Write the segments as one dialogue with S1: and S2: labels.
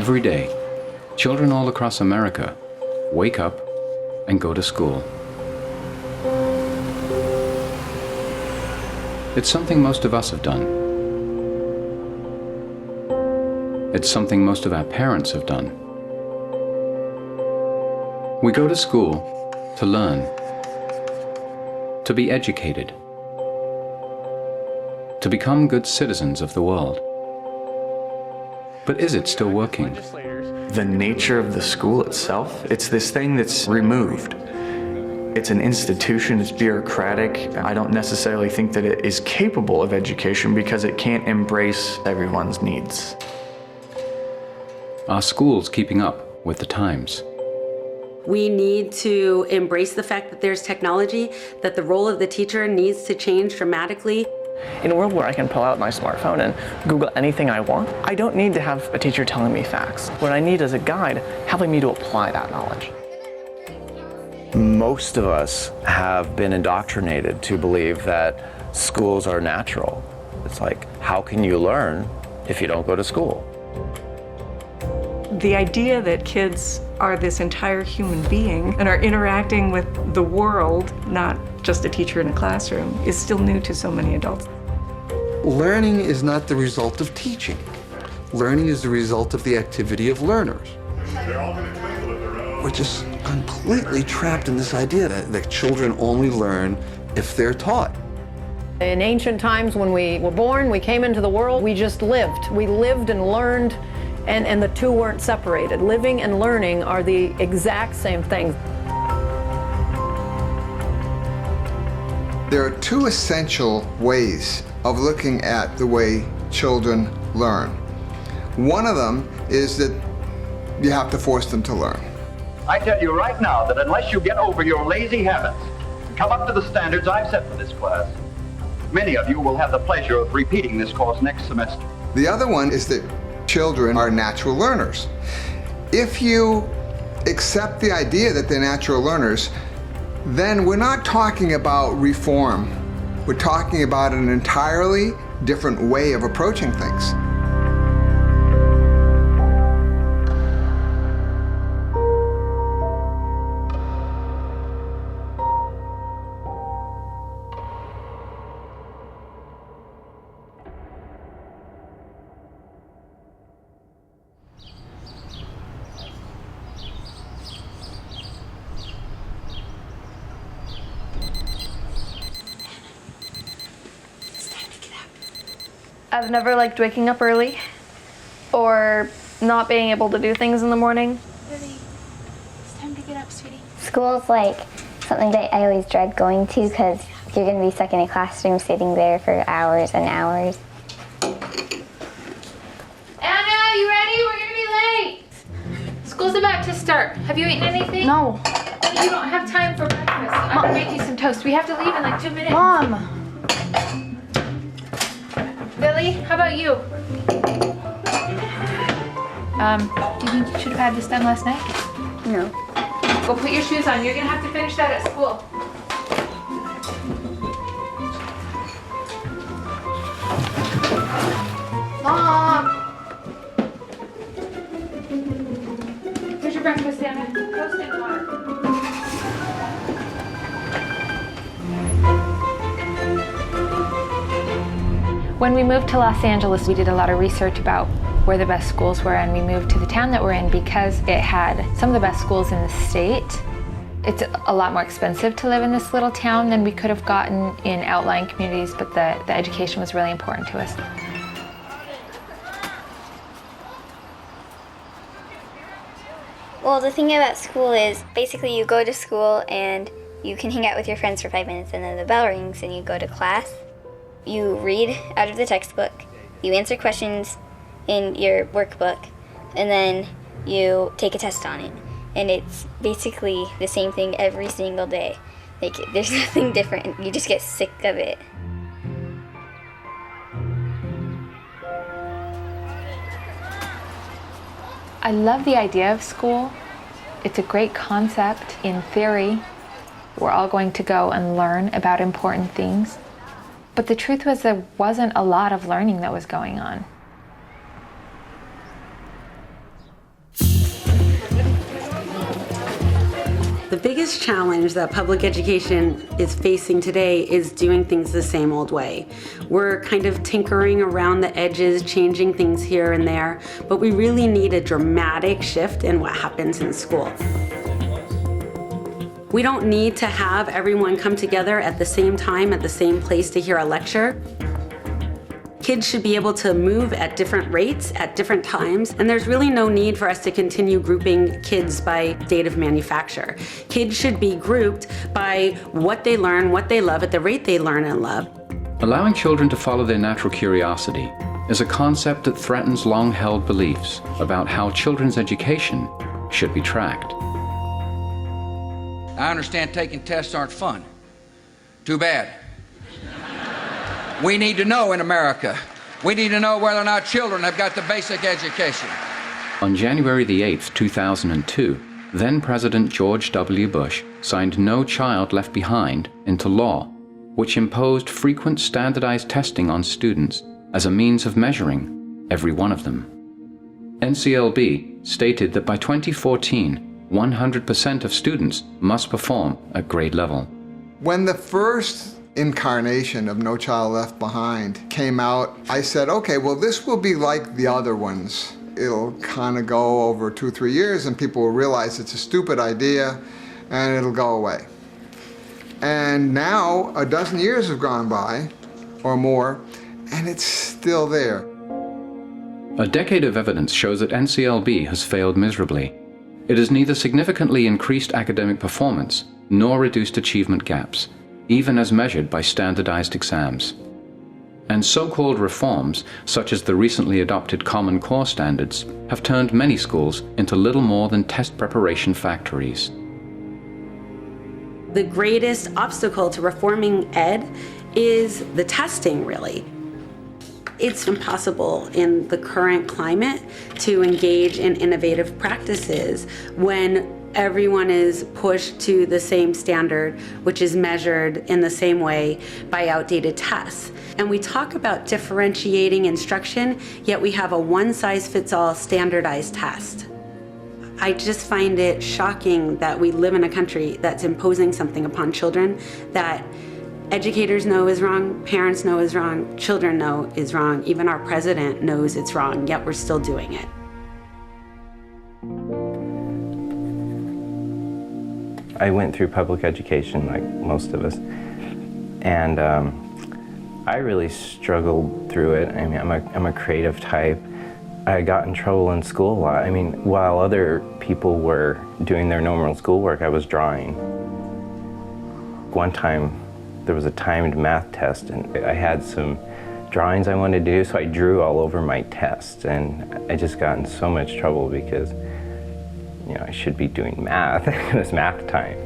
S1: Every day, children all across America wake up and go to school. It's something most of us have done. It's something most of our parents have done. We go to school to learn, to be educated, to become good citizens of the world. But is it still working?
S2: The nature of the school itself, it's this thing that's removed. It's an institution, it's bureaucratic. I don't necessarily think that it is capable of education because it can't embrace everyone's needs.
S1: Are schools keeping up with the times?
S3: We need to embrace the fact that there's technology, that the role of the teacher needs to change dramatically.
S4: In a world where I can pull out my smartphone and Google anything I want, I don't need to have a teacher telling me facts. What I need is a guide helping me to apply that knowledge.
S5: Most of us have been indoctrinated to believe that schools are natural. It's like, how can you learn if you don't go to school?
S6: The idea that kids are this entire human being and are interacting with the world, not just a teacher in a classroom, is still new to so many adults.
S7: Learning is not the result of teaching. Learning is the result of the activity of learners. We're just completely trapped in this idea that children only learn if they're taught.
S8: In ancient times, when we were born, we came into the world, we just lived. We lived and learned, and the two weren't separated. Living and learning are the exact same thing.
S9: There are two essential ways of looking at the way children learn. One of them is that you have to force them to learn.
S10: I tell you right now that unless you get over your lazy habits and come up to the standards I've set for this class, many of you will have the pleasure of repeating this course next semester.
S9: The other one is that children are natural learners. If you accept the idea that they're natural learners, then we're not talking about reform. We're talking about an entirely different way of approaching things.
S11: I've never liked waking up early or not being able to do things in the morning.
S12: Lily, it's time to get up, sweetie.
S13: School's like something that I always dread going to because you're going to be stuck in a classroom sitting there for hours and hours.
S12: Anna, you ready? We're gonna be late. School's about to start. Have you eaten anything?
S11: No.
S12: Well, you don't have time for breakfast. I'm gonna make you some toast. We have to leave in like 2 minutes.
S11: Mom!
S12: Lily, how about you? Do you think you should have had this done last night?
S13: No.
S12: Go put your shoes on. You're gonna have to finish that at school. Mom! Here's your breakfast, Anna. Toast and water. When we moved to Los Angeles, we did a lot of research about where the best schools were, and we moved to the town that we're in because it had some of the best schools in the state. It's a lot more expensive to live in this little town than we could have gotten in outlying communities, but the education was really important to us.
S13: Well, the thing about school is basically you go to school and you can hang out with your friends for 5 minutes and then the bell rings and you go to class. You read out of the textbook, you answer questions in your workbook, and then you take a test on it. And it's basically the same thing every single day. Like, there's nothing different. You just get sick of it.
S12: I love the idea of school. It's a great concept in theory. We're all going to go and learn about important things. But the truth was there wasn't a lot of learning that was going on.
S3: The biggest challenge that public education is facing today is doing things the same old way. We're kind of tinkering around the edges, changing things here and there, but we really need a dramatic shift in what happens in school. We don't need to have everyone come together at the same time, at the same place to hear a lecture. Kids should be able to move at different rates at different times, and there's really no need for us to continue grouping kids by date of manufacture. Kids should be grouped by what they learn, what they love, at the rate they learn and love.
S1: Allowing children to follow their natural curiosity is a concept that threatens long-held beliefs about how children's education should be tracked.
S14: I understand taking tests aren't fun. Too bad. We need to know in America. We need to know whether or not children have got the basic education.
S1: On January the 8th, 2002, then-President George W. Bush signed No Child Left Behind into law, which imposed frequent standardized testing on students as a means of measuring every one of them. NCLB stated that by 2014, 100% of students must perform at grade level.
S9: When the first incarnation of No Child Left Behind came out, I said, okay, well, this will be like the other ones. It'll kind of go over 2-3 years and people will realize it's a stupid idea and it'll go away. And now a dozen years have gone by or more and it's still there.
S1: A decade of evidence shows that NCLB has failed miserably. It has neither significantly increased academic performance nor reduced achievement gaps, even as measured by standardized exams. And so-called reforms, such as the recently adopted Common Core standards, have turned many schools into little more than test preparation factories.
S3: The greatest obstacle to reforming ed is the testing, really. It's impossible in the current climate to engage in innovative practices when everyone is pushed to the same standard, which is measured in the same way by outdated tests. And we talk about differentiating instruction, yet we have a one-size-fits-all standardized test. I just find it shocking that we live in a country that's imposing something upon children that educators know is wrong, parents know is wrong, children know is wrong, even our president knows it's wrong, yet we're still doing it.
S5: I went through public education like most of us, and I really struggled through it. I mean, I'm a creative type. I got in trouble in school a lot. I mean, while other people were doing their normal schoolwork, I was drawing. One time, there was a timed math test, and I had some drawings I wanted to do, so I drew all over my test, and I just got in so much trouble because I should be doing math. It was math time.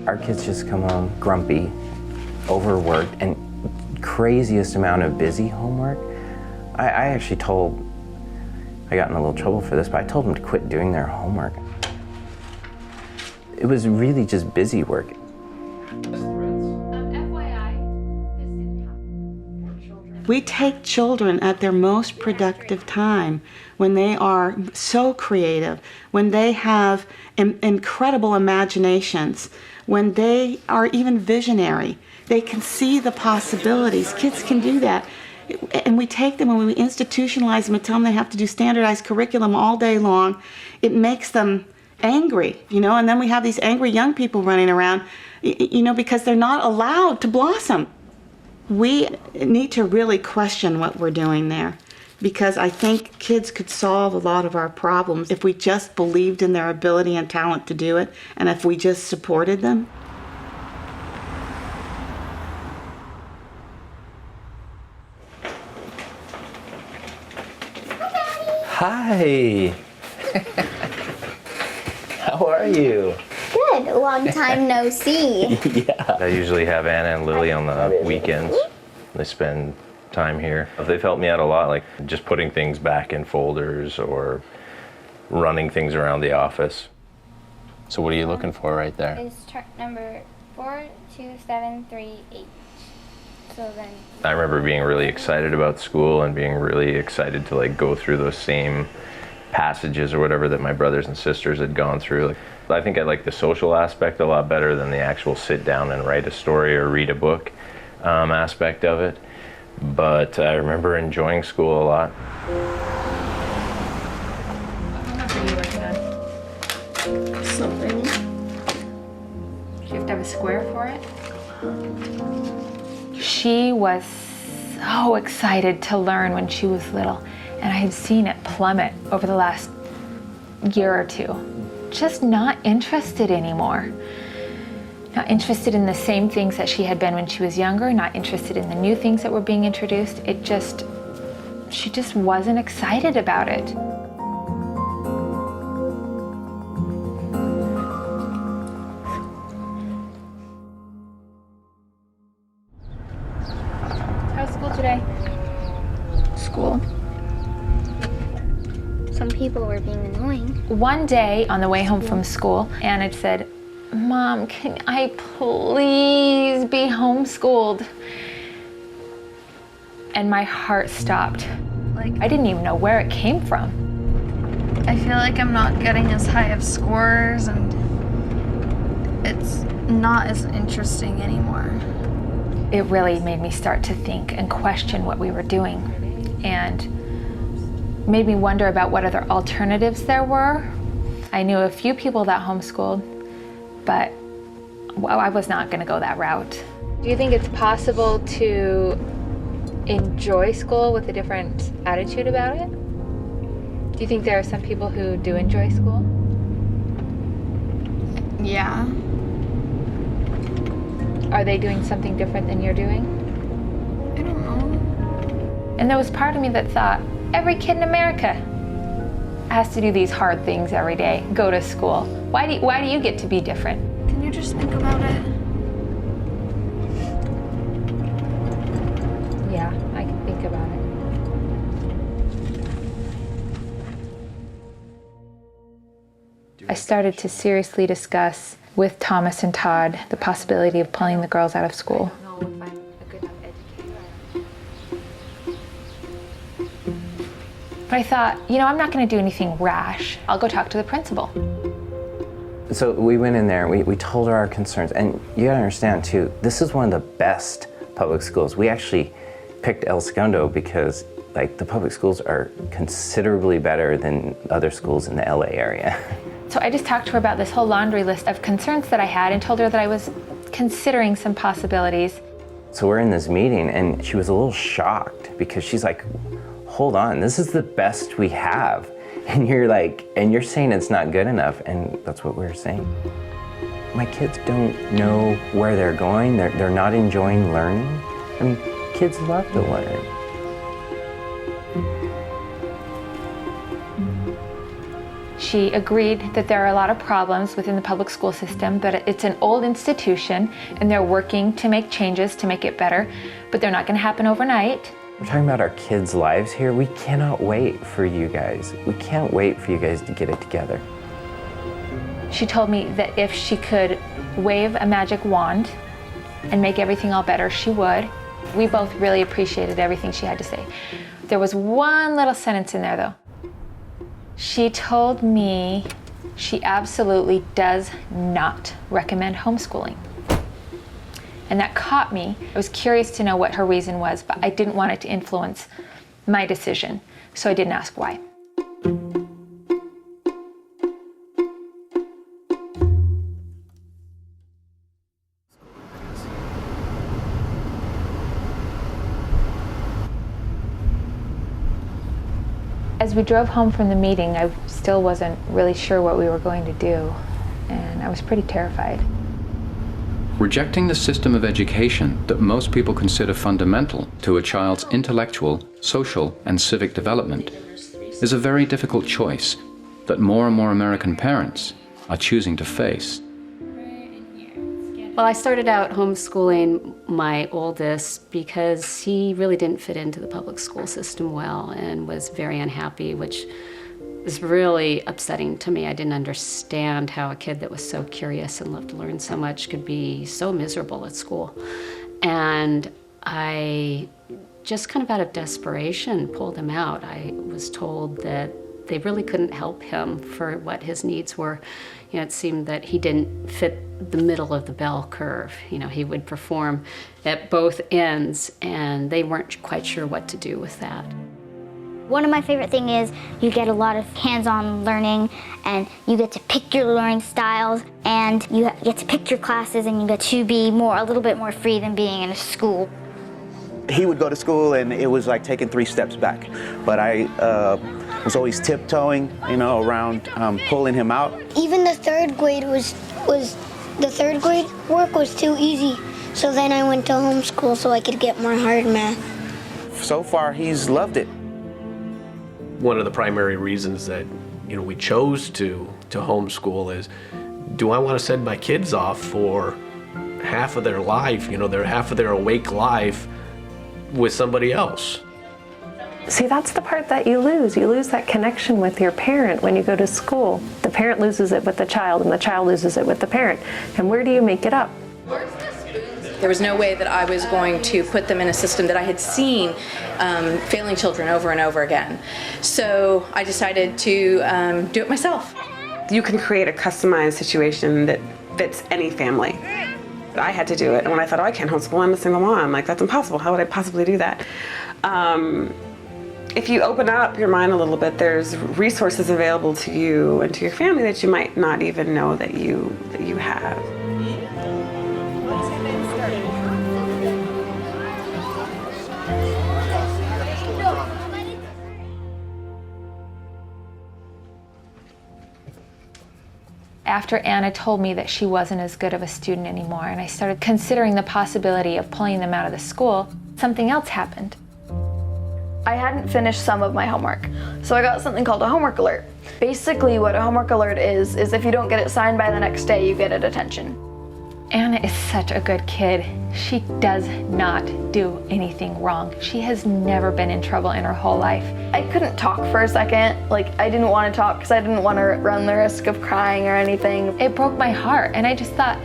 S5: Our kids just come home grumpy, overworked, and craziest amount of busy homework. I actually I got in a little trouble for this, but I told them to quit doing their homework. It was really just busy work.
S15: We take children at their most productive time, when they are so creative, when they have incredible imaginations, when they are even visionary. They can see the possibilities. Kids can do that. And we take them and we institutionalize them and tell them they have to do standardized curriculum all day long. It makes them angry, and then we have these angry young people running around, because they're not allowed to blossom. We need to really question what we're doing there, because I think kids could solve a lot of our problems if we just believed in their ability and talent to do it, and if we just supported them.
S5: Hi! How are you?
S13: Good. Long time no see.
S5: Yeah. I usually have Anna and Lily on the weekends. They spend time here. They've helped me out a lot, like just putting things back in folders or running things around the office. So what are you looking for right there?
S13: It's chart number 42738. So then
S5: I remember being really excited about school and being really excited to go through those same passages or whatever that my brothers and sisters had gone through. I think I like the social aspect a lot better than the actual sit down and write a story or read a book aspect of it. But I remember enjoying school a lot.
S12: What are you working on?
S11: Something.
S12: Do you have to have a square for it? She was so excited to learn when she was little, and I had seen it plummet over the last year or two. Just not interested anymore. Not interested in the same things that she had been when she was younger, not interested in the new things that were being introduced. She just wasn't excited about it. How's school today?
S11: School. Some people were being annoying.
S12: One day on the way home from school, Anna had said, "Mom, can I please be homeschooled?" And my heart stopped. I didn't even know where it came from.
S11: I feel like I'm not getting as high of scores, and it's not as interesting anymore.
S12: It really made me start to think and question what we were doing, and made me wonder about what other alternatives there were. I knew a few people that homeschooled, but I was not going to go that route. Do you think it's possible to enjoy school with a different attitude about it? Do you think there are some people who do enjoy school?
S11: Yeah.
S12: Are they doing something different than you're doing?
S11: I don't know.
S12: And there was part of me that thought, every kid in America has to do these hard things every day, go to school. Why do you get to be different?
S11: Can you just think about it?
S12: Yeah, I can think about it. I started to seriously discuss with Thomas and Todd the possibility of pulling the girls out of school. But I thought, I'm not going to do anything rash. I'll go talk to the principal.
S5: So we went in there, we told her our concerns, and you gotta understand too, this is one of the best public schools. We actually picked El Segundo because the public schools are considerably better than other schools in the LA area.
S12: So I just talked to her about this whole laundry list of concerns that I had and told her that I was considering some possibilities.
S5: So we're in this meeting and she was a little shocked because she's like, hold on, this is the best we have. And you're saying it's not good enough, and that's what we're saying. My kids don't know where they're going, they're not enjoying learning. I mean, kids love to learn.
S12: She agreed that there are a lot of problems within the public school system, but it's an old institution and they're working to make changes to make it better, but they're not going to happen overnight.
S5: We're talking about our kids' lives here. We cannot wait for you guys. We can't wait for you guys to get it together.
S12: She told me that if she could wave a magic wand and make everything all better, she would. We both really appreciated everything she had to say. There was one little sentence in there though. She told me she absolutely does not recommend homeschooling. And that caught me. I was curious to know what her reason was, but I didn't want it to influence my decision, so I didn't ask why. As we drove home from the meeting, I still wasn't really sure what we were going to do, and I was pretty terrified.
S1: Rejecting the system of education that most people consider fundamental to a child's intellectual, social, and civic development is a very difficult choice that more and more American parents are choosing to face.
S16: Well, I started out homeschooling my oldest because he really didn't fit into the public school system well and was very unhappy, which was really upsetting to me. I didn't understand how a kid that was so curious and loved to learn so much could be so miserable at school. And I just kind of out of desperation pulled him out. I was told that they really couldn't help him for what his needs were. You know, it seemed that he didn't fit the middle of the bell curve. You know, he would perform at both ends, and they weren't quite sure what to do with that.
S17: One of my favorite things is you get a lot of hands-on learning, and you get to pick your learning styles, and you get to pick your classes, and you get to be a little bit more free than being in a school.
S18: He would go to school and it was like taking 3 steps back, but I was always tiptoeing, around pulling him out.
S17: Even the third grade the third grade work was too easy, so then I went to homeschool so I could get more hard math.
S18: So far, he's loved it.
S19: One of the primary reasons that we chose to homeschool is, do I want to send my kids off for half of their life, their half of their awake life with somebody else?
S20: See, that's the part that you lose. You lose that connection with your parent when you go to school. The parent loses it with the child, and the child loses it with the parent. And where do you make it up?
S21: There was no way that I was going to put them in a system that I had seen failing children over and over again. So I decided to do it myself.
S22: You can create a customized situation that fits any family. I had to do it, and when I thought, oh, I can't homeschool, I'm a single mom. Like, that's impossible. How would I possibly do that? If you open up your mind a little bit, there's resources available to you and to your family that you might not even know that you have.
S12: After Anna told me that she wasn't as good of a student anymore, and I started considering the possibility of pulling them out of the school, something else happened.
S11: I hadn't finished some of my homework, so I got something called a homework alert. Basically, what a homework alert is if you don't get it signed by the next day, you get a detention.
S12: Anna is such a good kid. She does not do anything wrong. She has never been in trouble in her whole life.
S11: I couldn't talk for a second. I didn't want to talk because I didn't want to run the risk of crying or anything.
S12: It broke my heart, and I just thought,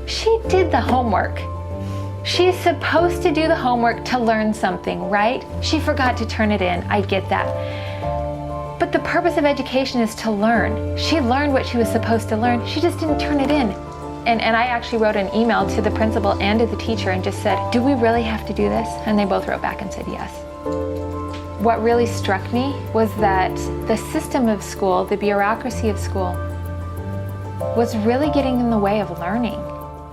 S12: she did the homework. She is supposed to do the homework to learn something, right? She forgot to turn it in. I get that. But the purpose of education is to learn. She learned what she was supposed to learn. She just didn't turn it in. And I actually wrote an email to the principal and to the teacher and just said, do we really have to do this? And they both wrote back and said yes. What really struck me was that the system of school, the bureaucracy of school, was really getting in the way of learning.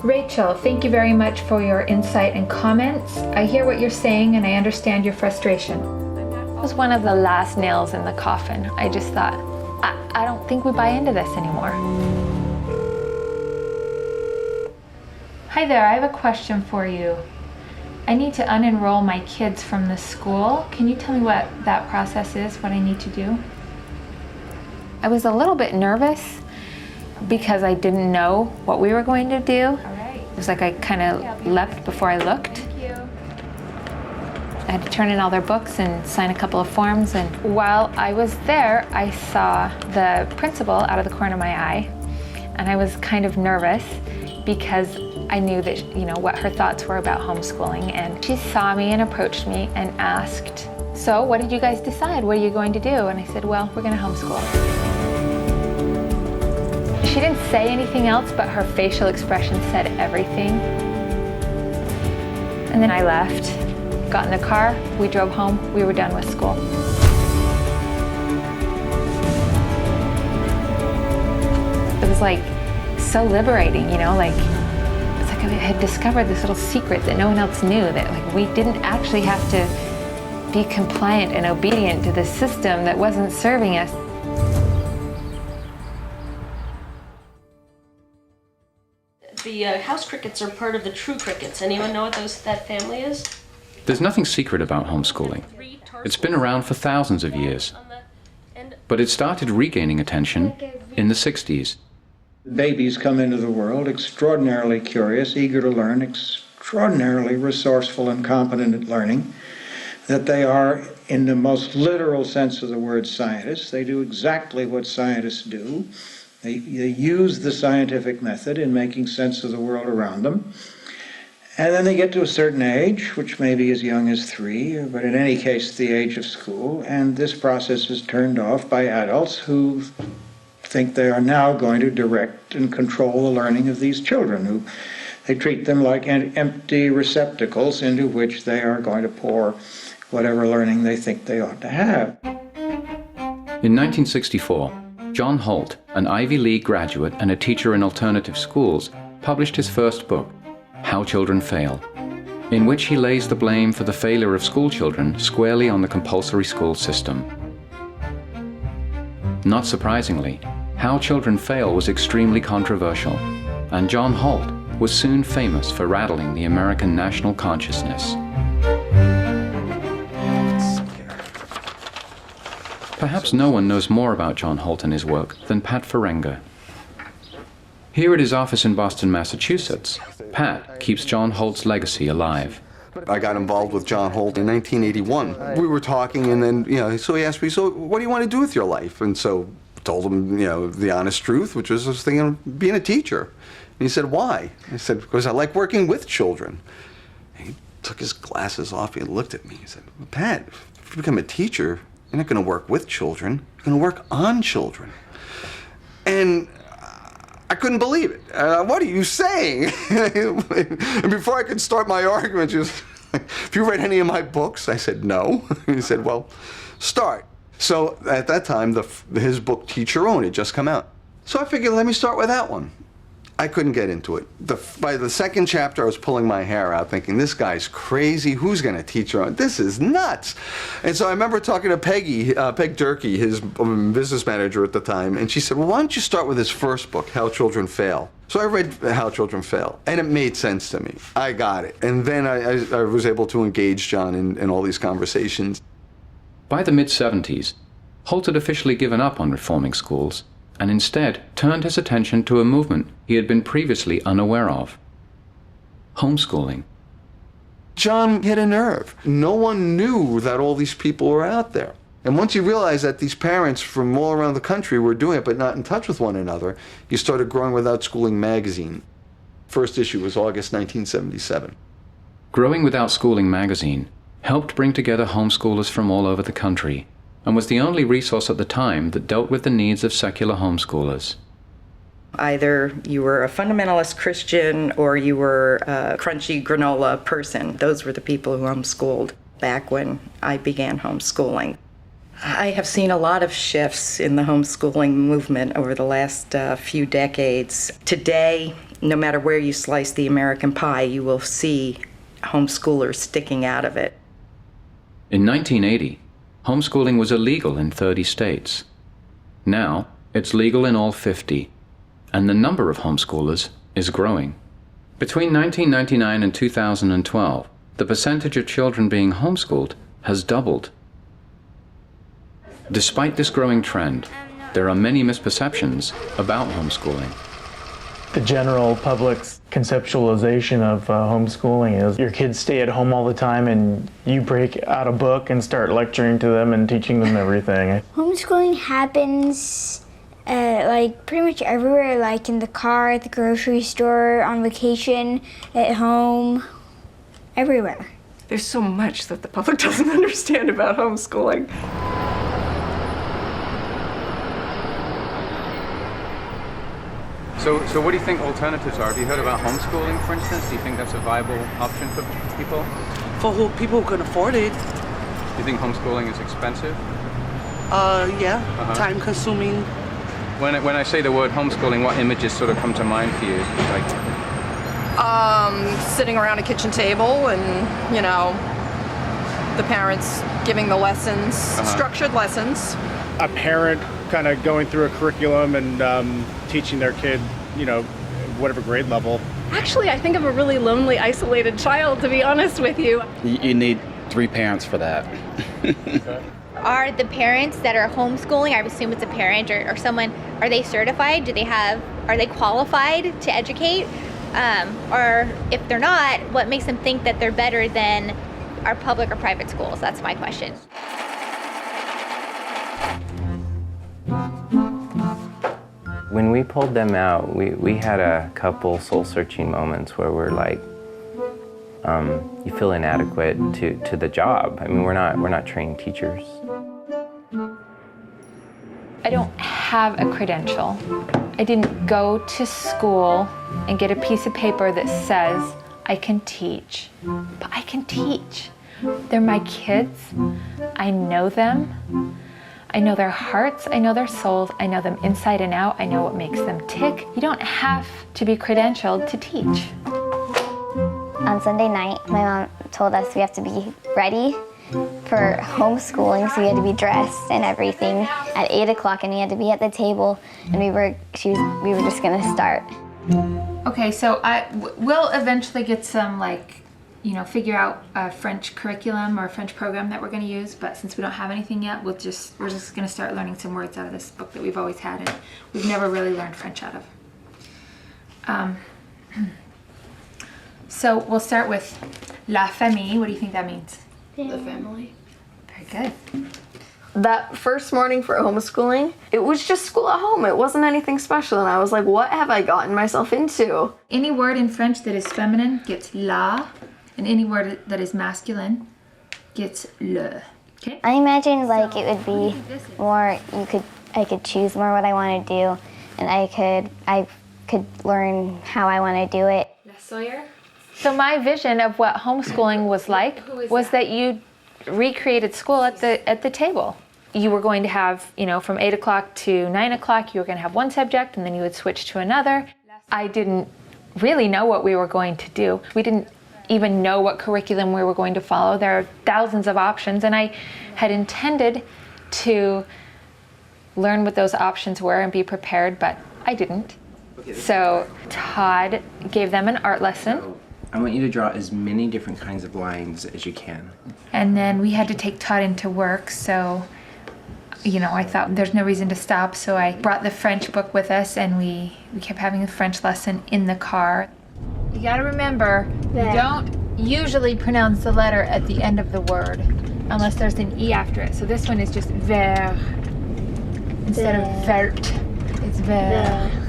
S23: Rachel, thank you very much for your insight and comments. I hear what you're saying and I understand your frustration.
S12: It was one of the last nails in the coffin. I just thought, I don't think we buy into this anymore.
S23: Hi there, I have a question for you. I need to unenroll my kids from the school. Can you tell me what that process is, what I need to do?
S12: I was a little bit nervous because I didn't know what we were going to do. It was like I kind of leapt before I looked. I had to turn in all their books and sign a couple of forms, and while I was there, I saw the principal out of the corner of my eye, and I was kind of nervous because I knew that, what her thoughts were about homeschooling, and she saw me and approached me and asked, so what did you guys decide? What are you going to do? And I said, well, we're going to homeschool. She didn't say anything else, but her facial expression said everything. And then I left, got in the car, we drove home, we were done with school. It was like so liberating, it's like I had discovered this little secret that no one else knew, that we didn't actually have to be compliant and obedient to the system that wasn't serving us.
S24: The house crickets are part of the true crickets. Anyone know what that family is?
S1: There's nothing secret about homeschooling. It's been around for thousands of years. But it started regaining attention in the 60s.
S25: Babies come into the world extraordinarily curious, eager to learn, extraordinarily resourceful and competent at learning, that they are, in the most literal sense of the word, scientists. They do exactly what scientists do. They use the scientific method in making sense of the world around them. And then they get to a certain age, which may be as young as 3, but in any case, the age of school, and this process is turned off by adults who think they are now going to direct and control the learning of these children, who they treat them like empty receptacles into which they are going to pour whatever learning they think they ought to have.
S1: In 1964, John Holt, an Ivy League graduate and a teacher in alternative schools, published his first book, How Children Fail, in which he lays the blame for the failure of school children squarely on the compulsory school system. Not surprisingly, How Children Fail was extremely controversial, and John Holt was soon famous for rattling the American national consciousness. Perhaps no one knows more about John Holt and his work than Pat Ferenga. Here at his office in Boston, Massachusetts, Pat keeps John Holt's legacy alive.
S2: I got involved with John Holt in 1981. We were talking, and then, so he asked me, so what do you want to do with your life? And so I told him, the honest truth, which was I was thinking of being a teacher. And he said, why? I said, because I like working with children. And he took his glasses off and looked at me. He said, Pat, if you become a teacher, you're not going to work with children. You're going to work on children. And I couldn't believe it. What are you saying? And before I could start my argument, she was like, have you read any of my books? I said, no. He said, well, start. So at that time, his book, Teach Your Own, had just come out. So I figured, let me start with that one. I couldn't get into it. By the second chapter, I was pulling my hair out, thinking, this guy's crazy. Who's going to teach her? This is nuts. And so I remember talking to Peg Durkee, his business manager at the time, and she said, well, why don't you start with his first book, How Children Fail? So I read How Children Fail, and it made sense to me. I got it. And then I was able to engage John in all these conversations.
S1: By the mid-70s, Holt had officially given up on reforming schools, and instead turned his attention to a movement he had been previously unaware of: homeschooling.
S2: John hit a nerve. No one knew that all these people were out there. And once you realized that these parents from all around the country were doing it but not in touch with one another, you started Growing Without Schooling magazine. First issue was August 1977.
S1: Growing Without Schooling magazine helped bring together homeschoolers from all over the country, and was the only resource at the time that dealt with the needs of secular homeschoolers.
S4: Either you were a fundamentalist Christian or you were a crunchy granola person. Those were the people who homeschooled back when I began homeschooling. I have seen a lot of shifts in the homeschooling movement over the last few decades. Today, no matter where you slice the American pie, you will see homeschoolers sticking out of it.
S1: In 1980, homeschooling was illegal in 30 states. Now, it's legal in all 50, and the number of homeschoolers is growing. Between 1999 and 2012, the percentage of children being homeschooled has doubled. Despite this growing trend, there are many misperceptions about homeschooling.
S6: The general public's conceptualization of homeschooling is your kids stay at home all the time and you break out a book and start lecturing to them and teaching them everything.
S17: Homeschooling happens like pretty much everywhere, like in the car, at the grocery store, on vacation, at home, everywhere.
S7: There's so much that the public doesn't understand about homeschooling.
S1: So what do you think alternatives are? Have you heard about homeschooling, for instance? Do you think that's a viable option for people?
S8: For people who can afford it.
S1: Do you think homeschooling is expensive?
S8: Yeah, time-consuming.
S1: When I say the word homeschooling, what images sort of come to mind for you? Like,
S7: Sitting around a kitchen table and, the parents giving the lessons, structured lessons.
S26: A parent kind of going through a curriculum and teaching their kid, whatever grade level.
S7: Actually, I think I'm a really lonely, isolated child, to be honest with you.
S27: You need 3 parents for that.
S28: Are the parents that are homeschooling, I assume it's a parent or someone, are they certified? Are they qualified to educate? Or if they're not, what makes them think that they're better than our public or private schools? That's my question.
S5: When we pulled them out, we had a couple soul-searching moments where we're like, you feel inadequate to the job. I mean, we're not trained teachers.
S12: I don't have a credential. I didn't go to school and get a piece of paper that says I can teach, but I can teach. They're my kids. I know them. I know their hearts. I know their souls. I know them inside and out. I know what makes them tick. You don't have to be credentialed to teach.
S17: On Sunday night, my mom told us we have to be ready for homeschooling, so we had to be dressed and everything at 8 o'clock, and we had to be at the table, and we were just gonna start.
S23: Okay, so we'll eventually get some, figure out a French curriculum or a French program that we're going to use, but since we don't have anything yet, we're just going to start learning some words out of this book that we've always had and we've never really learned French out of. So we'll start with la famille. What do you think that means?
S11: The family.
S23: Very good.
S11: That first morning for homeschooling, it was just school at home. It wasn't anything special, and I was like, what have I gotten myself into?
S23: Any word in French that is feminine gets la, and any word that is masculine gets le. Okay?
S17: I imagine it would be more, I could choose more what I want to do, and I could learn how I want to do it.
S23: La Sawyer?
S12: So my vision of what homeschooling was like was that you recreated school at the table. You were going to have, from 8 o'clock to 9 o'clock, you were going to have one subject and then you would switch to another. I didn't really know what we were going to do. We didn't even know what curriculum we were going to follow. There are thousands of options, and I had intended to learn what those options were and be prepared, but I didn't. So Todd gave them an art lesson.
S5: I want you to draw as many different kinds of lines as you can.
S23: And then we had to take Todd into work, so I thought there's no reason to stop, so I brought the French book with us, and we kept having the French lesson in the car. You gotta remember, you don't usually pronounce the letter at the end of the word unless there's an E after it. So this one is just ver instead of vert. It's ver.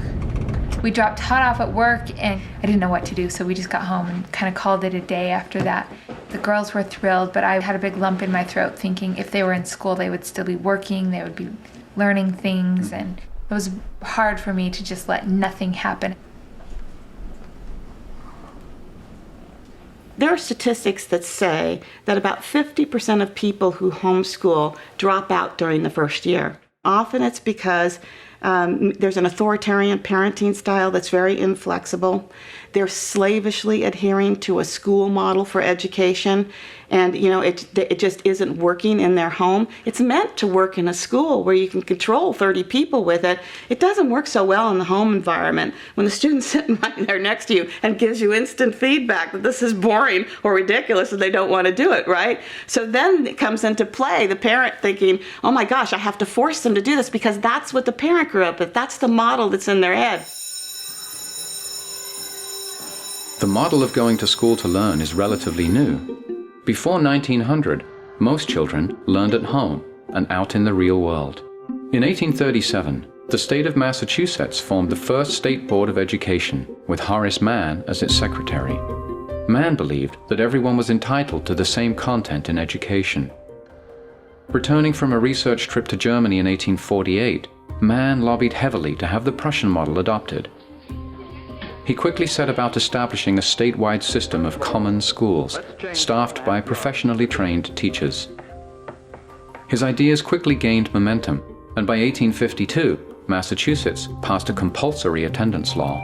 S23: We dropped Todd off at work, and I didn't know what to do, so we just got home and kind of called it a day after that. The girls were thrilled, but I had a big lump in my throat thinking if they were in school, they would still be working, they would be learning things, and it was hard for me to just let nothing happen.
S8: There are statistics that say that about 50% of people who homeschool drop out during the first year. Often it's because there's an authoritarian parenting style that's very inflexible. They're slavishly adhering to a school model for education, and it just isn't working in their home. It's meant to work in a school where you can control 30 people with it. It doesn't work so well in the home environment when the student's sitting right there next to you and gives you instant feedback that this is boring or ridiculous and they don't want to do it, right? So then it comes into play, the parent thinking, oh my gosh, I have to force them to do this because that's what the parent grew up with. That's the model that's in their head.
S1: The model of going to school to learn is relatively new. Before 1900, most children learned at home and out in the real world. In 1837, the state of Massachusetts formed the first state board of education, with Horace Mann as its secretary. Mann believed that everyone was entitled to the same content in education. Returning from a research trip to Germany in 1848, Mann lobbied heavily to have the Prussian model adopted. He quickly set about establishing a statewide system of common schools, staffed by professionally trained teachers. His ideas quickly gained momentum, and by 1852, Massachusetts passed a compulsory attendance law.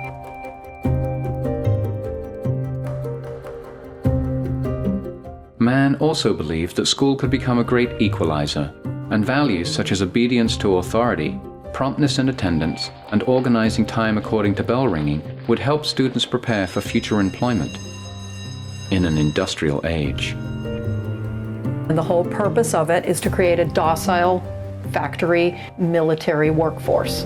S1: Mann also believed that school could become a great equalizer, and values such as obedience to authority, promptness in attendance, and organizing time according to bell ringing would help students prepare for future employment in an industrial age.
S3: And the whole purpose of it is to create a docile factory military workforce.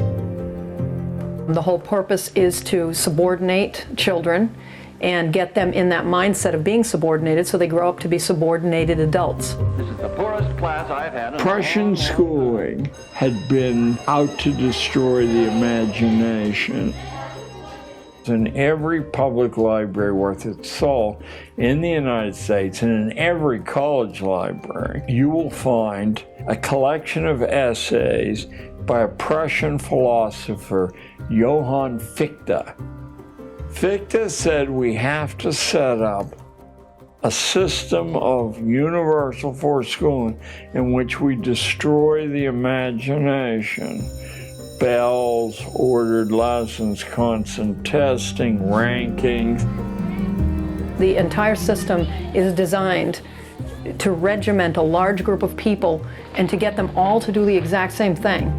S3: The whole purpose is to subordinate children and get them in that mindset of being subordinated so they grow up to be subordinated adults.
S9: This is the poorest class I've had.
S10: Prussian schooling had been out to destroy the imagination. In every public library worth its salt in the United States and in every college library, you will find a collection of essays by a Prussian philosopher, Johann Fichte. Fichte said we have to set up a system of universal schooling in which we destroy the imagination. Bells, ordered lessons, constant testing, rankings.
S3: The entire system is designed to regiment a large group of people and to get them all to do the exact same thing.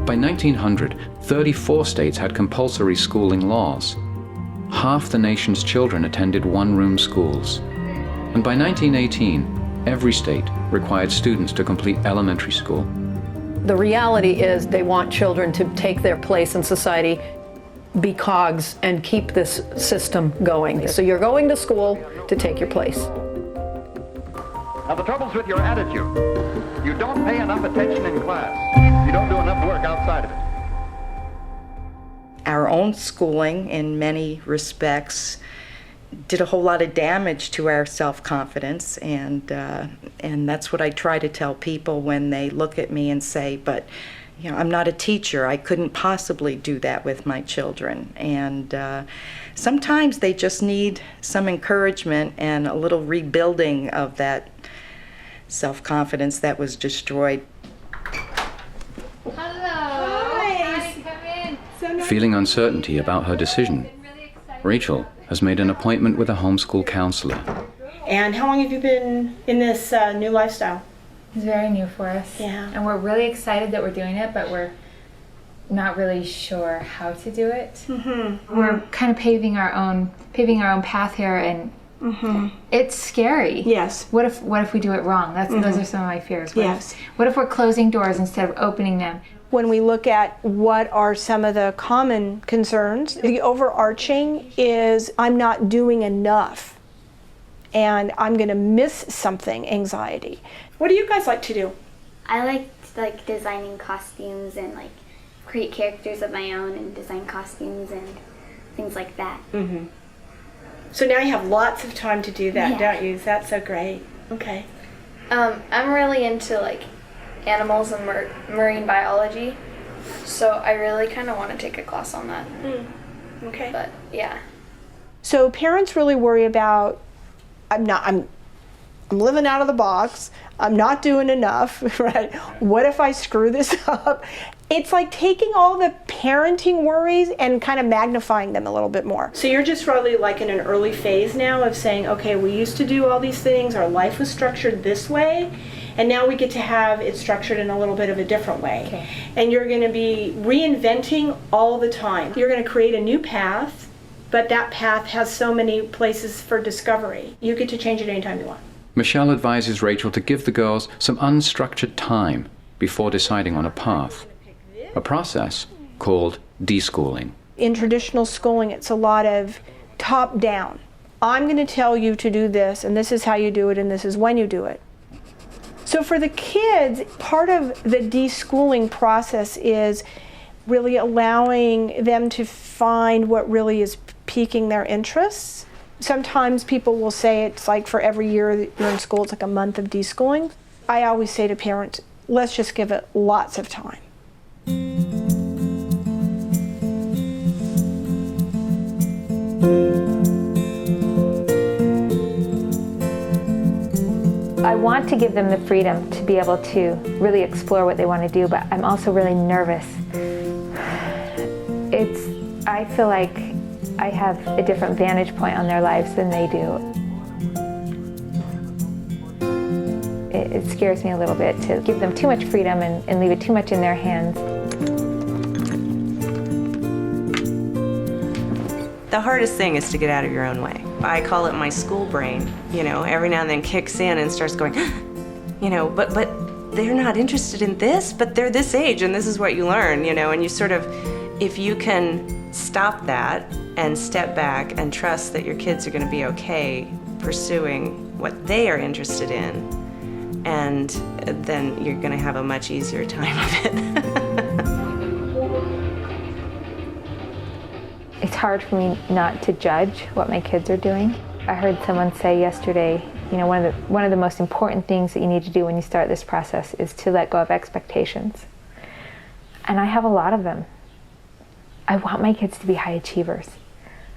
S1: By 1900, 34 states had compulsory schooling laws. Half the nation's children attended one-room schools. And by 1918, every state required students to complete elementary school.
S3: The reality is they want children to take their place in society, be cogs, and keep this system going. So you're going to school to take your place.
S9: Now the trouble's with your attitude. You don't pay enough attention in class. You don't do enough work outside of it.
S4: Our own schooling, in many respects, did a whole lot of damage to our self-confidence, and that's what I try to tell people when they look at me and say, but you know, I'm not a teacher, I couldn't possibly do that with my children. And sometimes they just need some encouragement and a little rebuilding of that self-confidence that was destroyed.
S1: Feeling uncertainty about her decision, Rachel has made an appointment with a homeschool counselor.
S13: And how long have you been in this new lifestyle?
S23: It's very new for us.
S13: Yeah.
S23: And we're really excited that we're doing it, but we're not really sure how to do it.
S13: Mm-hmm.
S23: We're kind of paving our own path here, and it's scary.
S13: Yes.
S23: What if we do it wrong? Those are some of my fears. What if we're closing doors instead of opening them?
S13: When we look at what are some of the common concerns, the overarching is I'm not doing enough and I'm going to miss something anxiety. What do you guys like to do?
S17: I like designing costumes and like create characters of my own and design costumes and things like that.
S13: Mm-hmm. So now you have lots of time to do that, don't you? That's so great. Okay.
S11: I'm really into like animals and marine biology, so I really kind of want to take a class on that.
S13: Okay.
S11: But yeah.
S13: So parents really worry about I'm living out of the box. I'm not doing enough, right? What if I screw this up? It's like taking all the parenting worries and kind of magnifying them a little bit more. So you're just really like in an early phase now of saying, okay, we used to do all these things, our life was structured this way, and now we get to have it structured in a little bit of a different way.
S23: Okay.
S13: And you're going to be reinventing all the time. You're going to create a new path, but that path has so many places for discovery. You get to change it anytime you want.
S1: Michelle advises Rachel to give the girls some unstructured time before deciding on a path, a process called deschooling.
S13: In traditional schooling, it's a lot of top down. I'm going to tell you to do this, and this is how you do it, and this is when you do it. So for the kids, part of the deschooling process is really allowing them to find what really is piquing their interests. Sometimes people will say it's like for every year that you're in school, it's like a month of deschooling. I always say to parents, let's just give it lots of time.
S12: I want to give them the freedom to be able to really explore what they want to do, but I'm also really nervous. I feel like I have a different vantage point on their lives than they do. It scares me a little bit to give them too much freedom and leave it too much in their hands.
S14: The hardest thing is to get out of your own way. I call it my school brain, every now and then kicks in and starts going, but they're not interested in this, but they're this age and this is what you learn, and you sort of, if you can stop that and step back and trust that your kids are going to be okay pursuing what they are interested in, and then you're going to have a much easier time of it.
S12: hard for me not to judge what my kids are doing. I heard someone say yesterday, you know, one of the most important things that you need to do when you start this process is to let go of expectations. And I have a lot of them. I want my kids to be high achievers.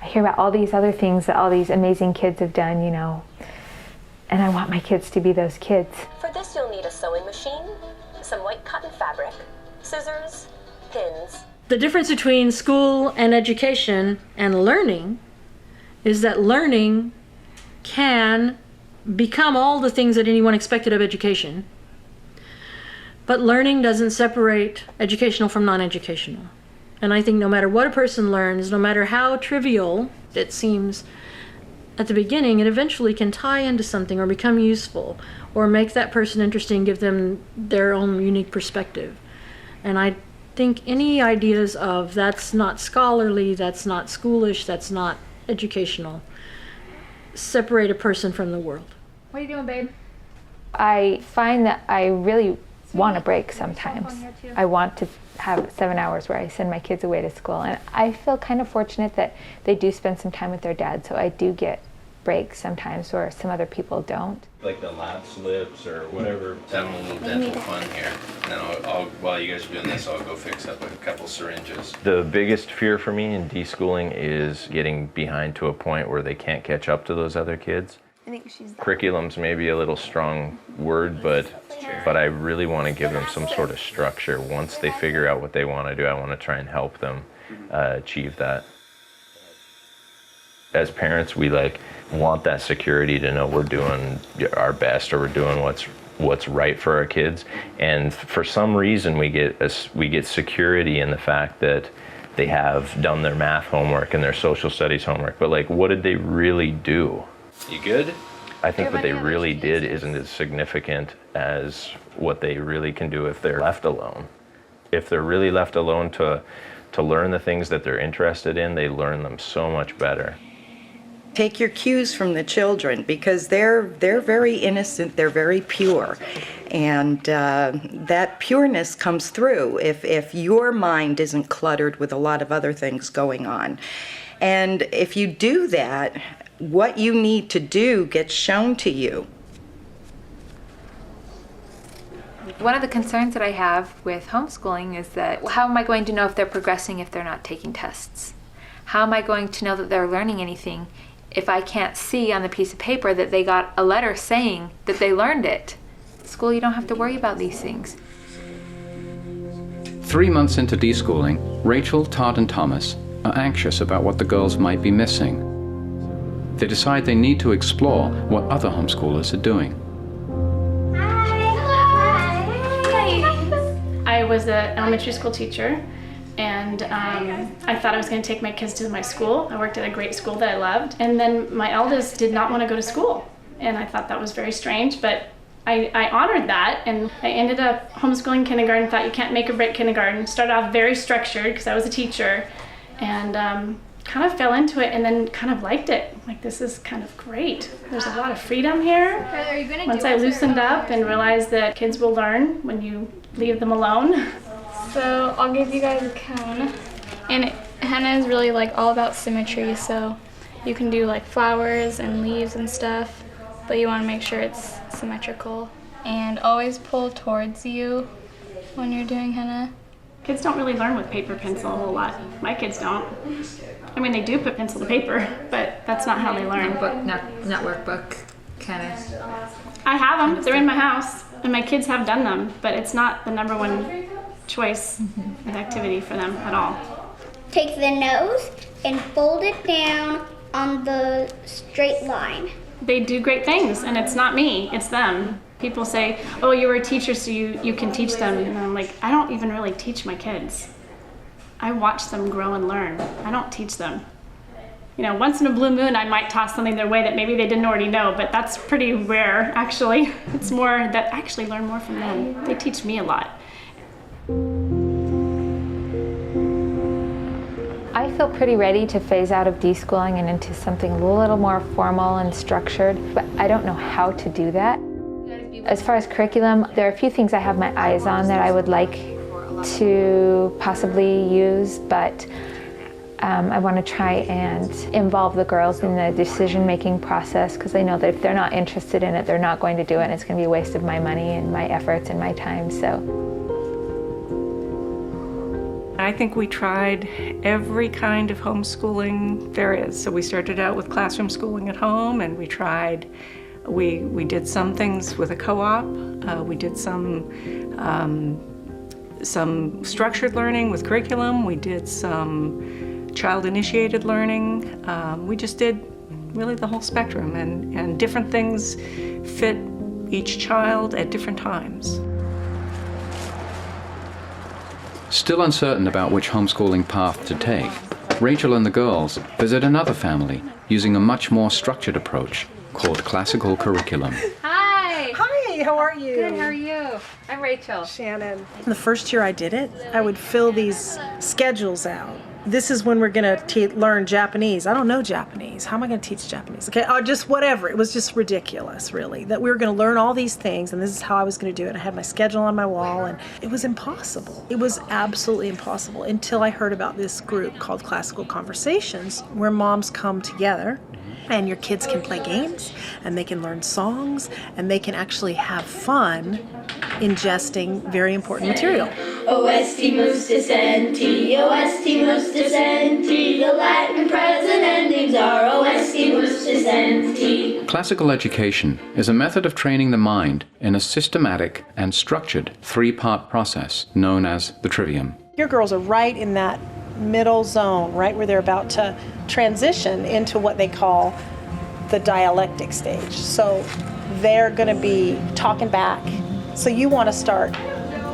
S12: I hear about all these other things that all these amazing kids have done, you know, and I want my kids to be those kids.
S15: For this, you'll need a sewing machine, some white cotton fabric, scissors, pins.
S16: The difference between school and education and learning is that learning can become all the things that anyone expected of education, but learning doesn't separate educational from non-educational. And I think no matter what a person learns, no matter how trivial it seems at the beginning, it eventually can tie into something or become useful or make that person interesting, give them their own unique perspective. And I think any ideas of that's not scholarly, that's not schoolish, that's not educational, separate a person from the world.
S23: What are you doing, babe?
S12: I find that I really want a break sometimes. I want to have 7 hours where I send my kids away to school, and I feel kind of fortunate that they do spend some time with their dad, so I do get breaks sometimes where some other people don't.
S5: Like the lab slips or whatever. Having a little dental fun here. And then I'll while you guys are doing this, I'll go fix up a couple syringes. The biggest fear for me in deschooling is getting behind to a point where they can't catch up to those other kids.
S11: I think she's
S5: Curriculum's maybe a little strong word, but I really want to give them some sort of structure. Once they figure out what they want to do, I want to try and help them achieve that. As parents, we want that security to know we're doing our best or we're doing what's right for our kids. And for some reason, we get security in the fact that they have done their math homework and their social studies homework. But what did they really do? You good? I think what they really did isn't as significant as what they really can do if they're left alone. If they're really left alone to learn the things that they're interested in, they learn them so much better.
S4: Take your cues from the children because they're very innocent, they're very pure. And that pureness comes through if your mind isn't cluttered with a lot of other things going on. And if you do that, what you need to do gets shown to you.
S23: One of the concerns that I have with homeschooling is that how am I going to know if they're progressing if they're not taking tests? How am I going to know that they're learning anything if I can't see on the piece of paper that they got a letter saying that they learned it? At school, you don't have to worry about these things.
S1: 3 months into deschooling, Rachel, Todd, and Thomas are anxious about what the girls might be missing. They decide they need to explore what other homeschoolers are doing.
S18: I was an elementary school teacher, and I thought I was going to take my kids to my school. I worked at a great school that I loved, and then my eldest did not want to go to school, and I thought that was very strange, but I honored that, and I ended up homeschooling kindergarten. Thought you can't make or break kindergarten. Started off very structured because I was a teacher, and kind of fell into it and then kind of liked it. This is kind of great. There's a lot of freedom here. Once I loosened up and realized that kids will learn when you leave them alone.
S19: So I'll give you guys a cone. And henna is really all about symmetry, so you can do flowers and leaves and stuff, but you want to make sure it's symmetrical. And always pull towards you when you're doing henna.
S18: Kids don't really learn with paper pencil a whole lot. My kids don't. I mean, they do put pencil to paper, but that's not how they learn.
S23: Not workbook, kind of.
S18: I have them. They're in my house, and my kids have done them, but it's not the number one choice of activity for them at all.
S17: Take the nose and fold it down on the straight line.
S18: They do great things, and it's not me, it's them. People say, oh, you were a teacher, so you can teach them. And I'm like, I don't even really teach my kids. I watch them grow and learn. I don't teach them. Once in a blue moon, I might toss something their way that maybe they didn't already know, but that's pretty rare, actually. It's more that I actually learn more from them. They teach me a lot.
S12: I feel pretty ready to phase out of deschooling and into something a little more formal and structured, but I don't know how to do that. As far as curriculum, there are a few things I have my eyes on that I would like to possibly use, but
S23: I want to try and involve the girls in the decision-making process, because I know that if they're not interested in it, they're not going to do it, and it's going to be a waste of my money and my efforts and my time. So
S2: I think we tried every kind of homeschooling there is. So we started out with classroom schooling at home, and we did some things with a co-op. We did some structured learning with curriculum. We did some child-initiated learning. We just did really the whole spectrum, and different things fit each child at different times.
S1: Still uncertain about which homeschooling path to take, Rachel and the girls visit another family using a much more structured approach called classical curriculum.
S23: Hi!
S6: Hi, how are you?
S23: Good, how are you? I'm Rachel.
S6: Shannon. The first year I did it, I would fill these schedules out. This is when we're going to learn Japanese. I don't know Japanese. How am I going to teach Japanese? Okay, or just whatever. It was just ridiculous, really, that we were going to learn all these things, and this is how I was going to do it. I had my schedule on my wall, and it was impossible. It was absolutely impossible until I heard about this group called Classical Conversations, where moms come together, and your kids can play games, and they can learn songs, and they can actually have fun ingesting very important material.
S20: OST mustis NT, OST mustis NT, the Latin present endings are OST mustis NT.
S1: Classical education is a method of training the mind in a systematic and structured three-part process known as the trivium.
S6: Your girls are right in that middle zone, right where they're about to transition into what they call the dialectic stage. So they're going to be talking back. So you want to start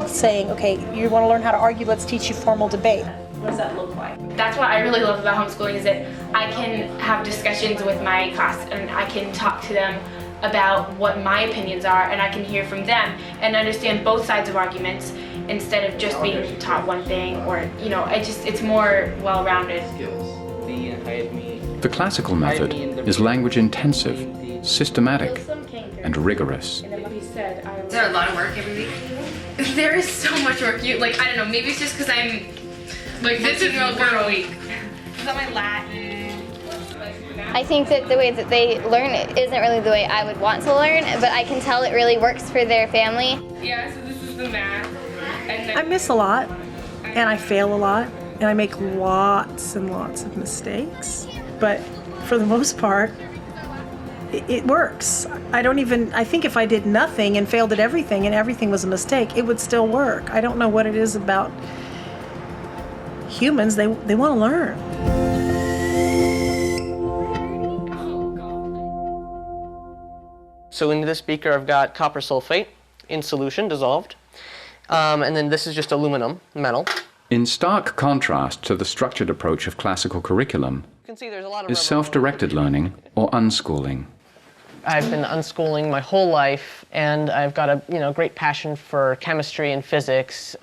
S6: saying, okay, you want to learn how to argue, let's teach you formal debate.
S18: What does that look like? That's what I really love about homeschooling, is that I can have discussions with my class and I can talk to them about what my opinions are, and I can hear from them and understand both sides of arguments instead of just being taught one thing, or, you know, it's more well-rounded.
S1: The classical method is language intensive, systematic, and rigorous.
S21: Is there a lot of work every week? There is so much work. I don't know, maybe it's just because I'm, this is real girl week. Is that my Latin?
S28: I think that the way that they learn it isn't really the way I would want to learn, but I can tell it really works for their family.
S21: Yeah, so this is the math.
S6: I miss a lot, and I fail a lot, and I make lots and lots of mistakes. But for the most part, it works. I think if I did nothing and failed at everything and everything was a mistake, it would still work. I don't know what it is about humans. They want to learn.
S22: So in this beaker I've got copper sulfate in solution, dissolved. And then this is just aluminum, metal.
S1: In stark contrast to the structured approach of classical curriculum is self-directed learning or unschooling.
S22: I've been unschooling my whole life, and I've got a great passion for chemistry and physics.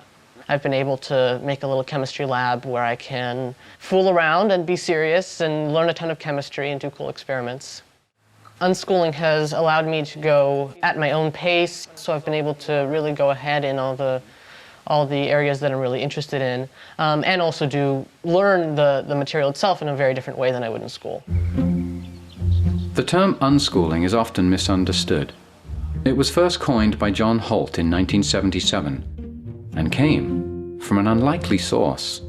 S22: I've been able to make a little chemistry lab where I can fool around and be serious and learn a ton of chemistry and do cool experiments. Unschooling has allowed me to go at my own pace, so I've been able to really go ahead in all the areas that I'm really interested in, and also learn the material itself in a very different way than I would in school.
S1: The term unschooling is often misunderstood. It was first coined by John Holt in 1977 and came from an unlikely source.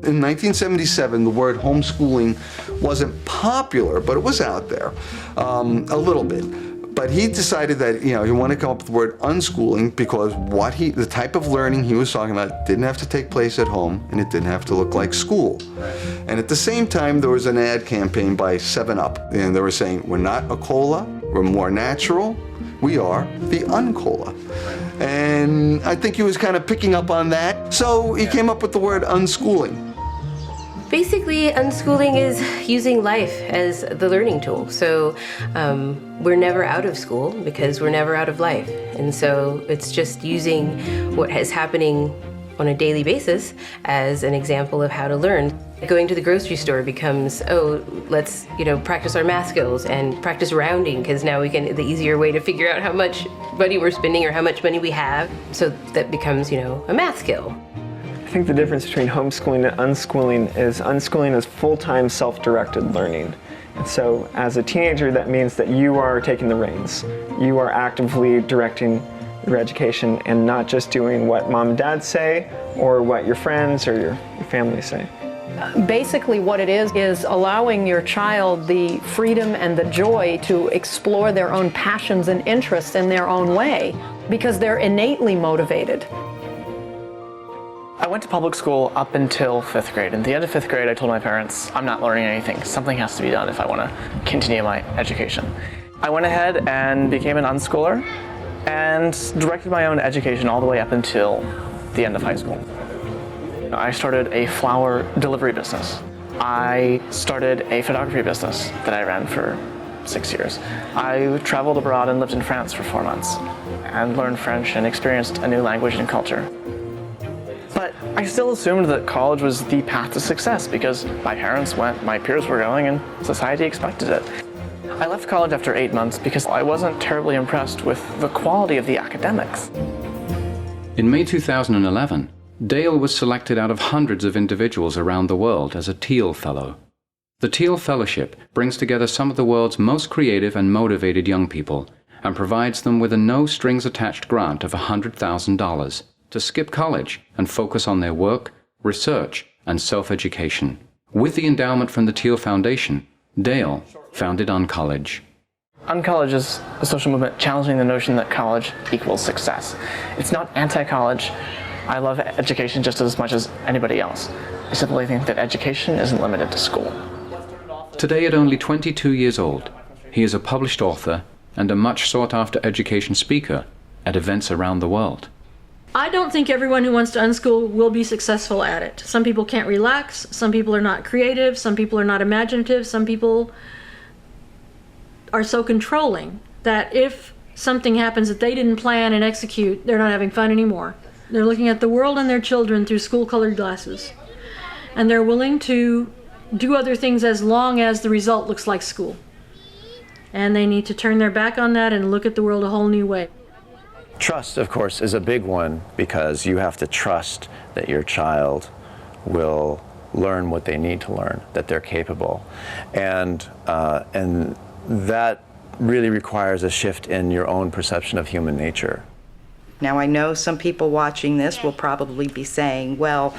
S24: In 1977, the word homeschooling wasn't popular, but it was out there a little bit. But he decided that he wanted to come up with the word unschooling because the type of learning he was talking about didn't have to take place at home, and it didn't have to look like school. And at the same time, there was an ad campaign by 7-Up, and they were saying, we're not a cola, we're more natural, we are the uncola. And I think he was kind of picking up on that, so he came up with the word unschooling.
S25: Basically, unschooling is using life as the learning tool. So we're never out of school because we're never out of life. And so it's just using what is happening on a daily basis as an example of how to learn. Going to the grocery store becomes, let's practice our math skills and practice rounding, because now the easier way to figure out how much money we're spending or how much money we have. So that becomes, a math skill.
S3: think the difference between homeschooling and unschooling is full-time self-directed learning. And so as a teenager, that means that you are taking the reins. You are actively directing your education and not just doing what mom and dad say or what your friends or your family say.
S7: Basically what it is allowing your child the freedom and the joy to explore their own passions and interests in their own way because they're innately motivated.
S8: I went to public school up until 5th grade. At the end of 5th grade, I told my parents, I'm not learning anything. Something has to be done if I want to continue my education. I went ahead and became an unschooler and directed my own education all the way up until the end of high school. I started a flower delivery business. I started a photography business that I ran for 6 years. I traveled abroad and lived in France for 4 months and learned French and experienced a new language and culture. But I still assumed that college was the path to success because my parents went, my peers were going, and society expected it. I left college after 8 months because I wasn't terribly impressed with the quality of the academics.
S1: In May 2011, Dale was selected out of hundreds of individuals around the world as a Teal Fellow. The Teal Fellowship brings together some of the world's most creative and motivated young people and provides them with a no-strings-attached grant of $100,000 to skip college and focus on their work, research, and self-education. With the endowment from the Teal Foundation, Dale founded UnCollege.
S8: UnCollege is a social movement challenging the notion that college equals success. It's not anti-college. I love education just as much as anybody else. I simply think that education isn't limited to school.
S1: Today, at only 22 years old, he is a published author and a much sought-after education speaker at events around the world.
S16: I don't think everyone who wants to unschool will be successful at it. Some people can't relax, some people are not creative, some people are not imaginative, some people are so controlling that if something happens that they didn't plan and execute, they're not having fun anymore. They're looking at the world and their children through school-colored glasses. And they're willing to do other things as long as the result looks like school. And they need to turn their back on that and look at the world a whole new way.
S9: Trust, of course, is a big one because you have to trust that your child will learn what they need to learn, that they're capable. And that really requires a shift in your own perception of human nature.
S4: Now, I know some people watching this will probably be saying, well,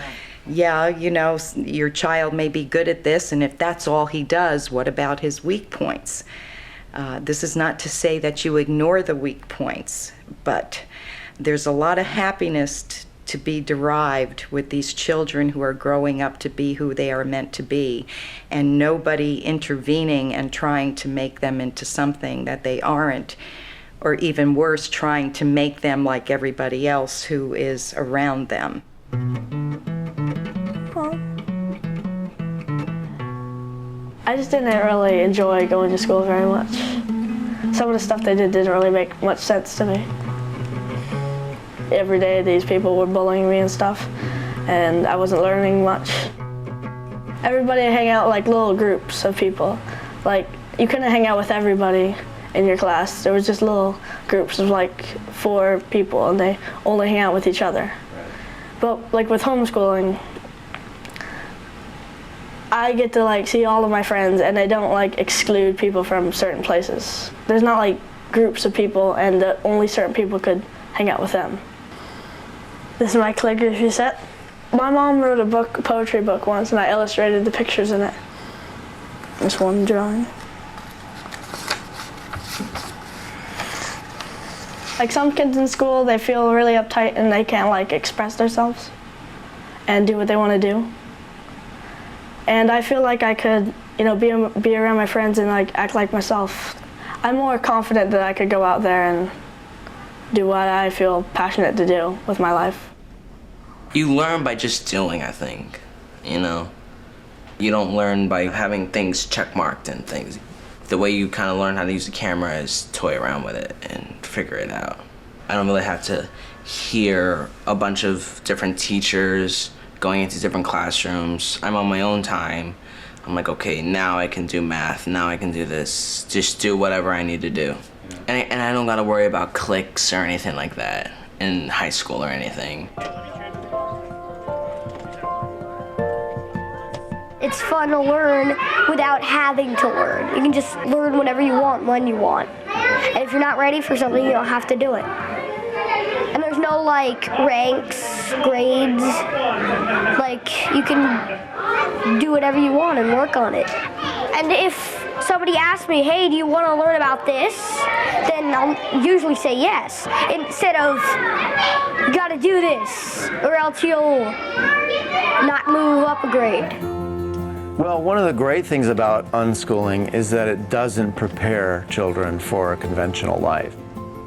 S4: yeah, you know, your child may be good at this, and if that's all he does, what about his weak points? This is not to say that you ignore the weak points, but there's a lot of happiness to be derived with these children who are growing up to be who they are meant to be, and nobody intervening and trying to make them into something that they aren't, or even worse, trying to make them like everybody else who is around them.
S10: I just didn't really enjoy going to school very much. Some of the stuff they did didn't really make much sense to me. Every day these people were bullying me and stuff, and I wasn't learning much. Everybody hang out like little groups of people. Like, you couldn't hang out with everybody in your class. There was just little groups of like 4 people, and they only hang out with each other. But like with homeschooling, I get to like see all of my friends, and they don't like exclude people from certain places. There's not like groups of people, and only certain people could hang out with them. This is my calligraphy set. My mom wrote a poetry book once, and I illustrated the pictures in it. This one drawing. Like some kids in school, they feel really uptight and they can't like express themselves and do what they want to do. And I feel like I could, you know, be around my friends and like act like myself. I'm more confident that I could go out there and do what I feel passionate to do with my life.
S13: You learn by just doing, I think, you know? You don't learn by having things checkmarked and things. The way you kind of learn how to use the camera is toy around with it and figure it out. I don't really have to hear a bunch of different teachers going into different classrooms. I'm on my own time. I'm like, okay, now I can do math, now I can do this. Just do whatever I need to do. And I don't gotta worry about cliques or anything like that in high school or anything.
S5: It's fun to learn without having to learn. You can just learn whatever you want when you want. And if you're not ready for something, you don't have to do it. And there's no like ranks, grades. Like you can do whatever you want and work on it. And if somebody asks me, hey, do you want to learn about this? Then I'll usually say yes. Instead of, you got to do this or else you'll not move up a grade.
S9: Well, one of the great things about unschooling is that it doesn't prepare children for a conventional life.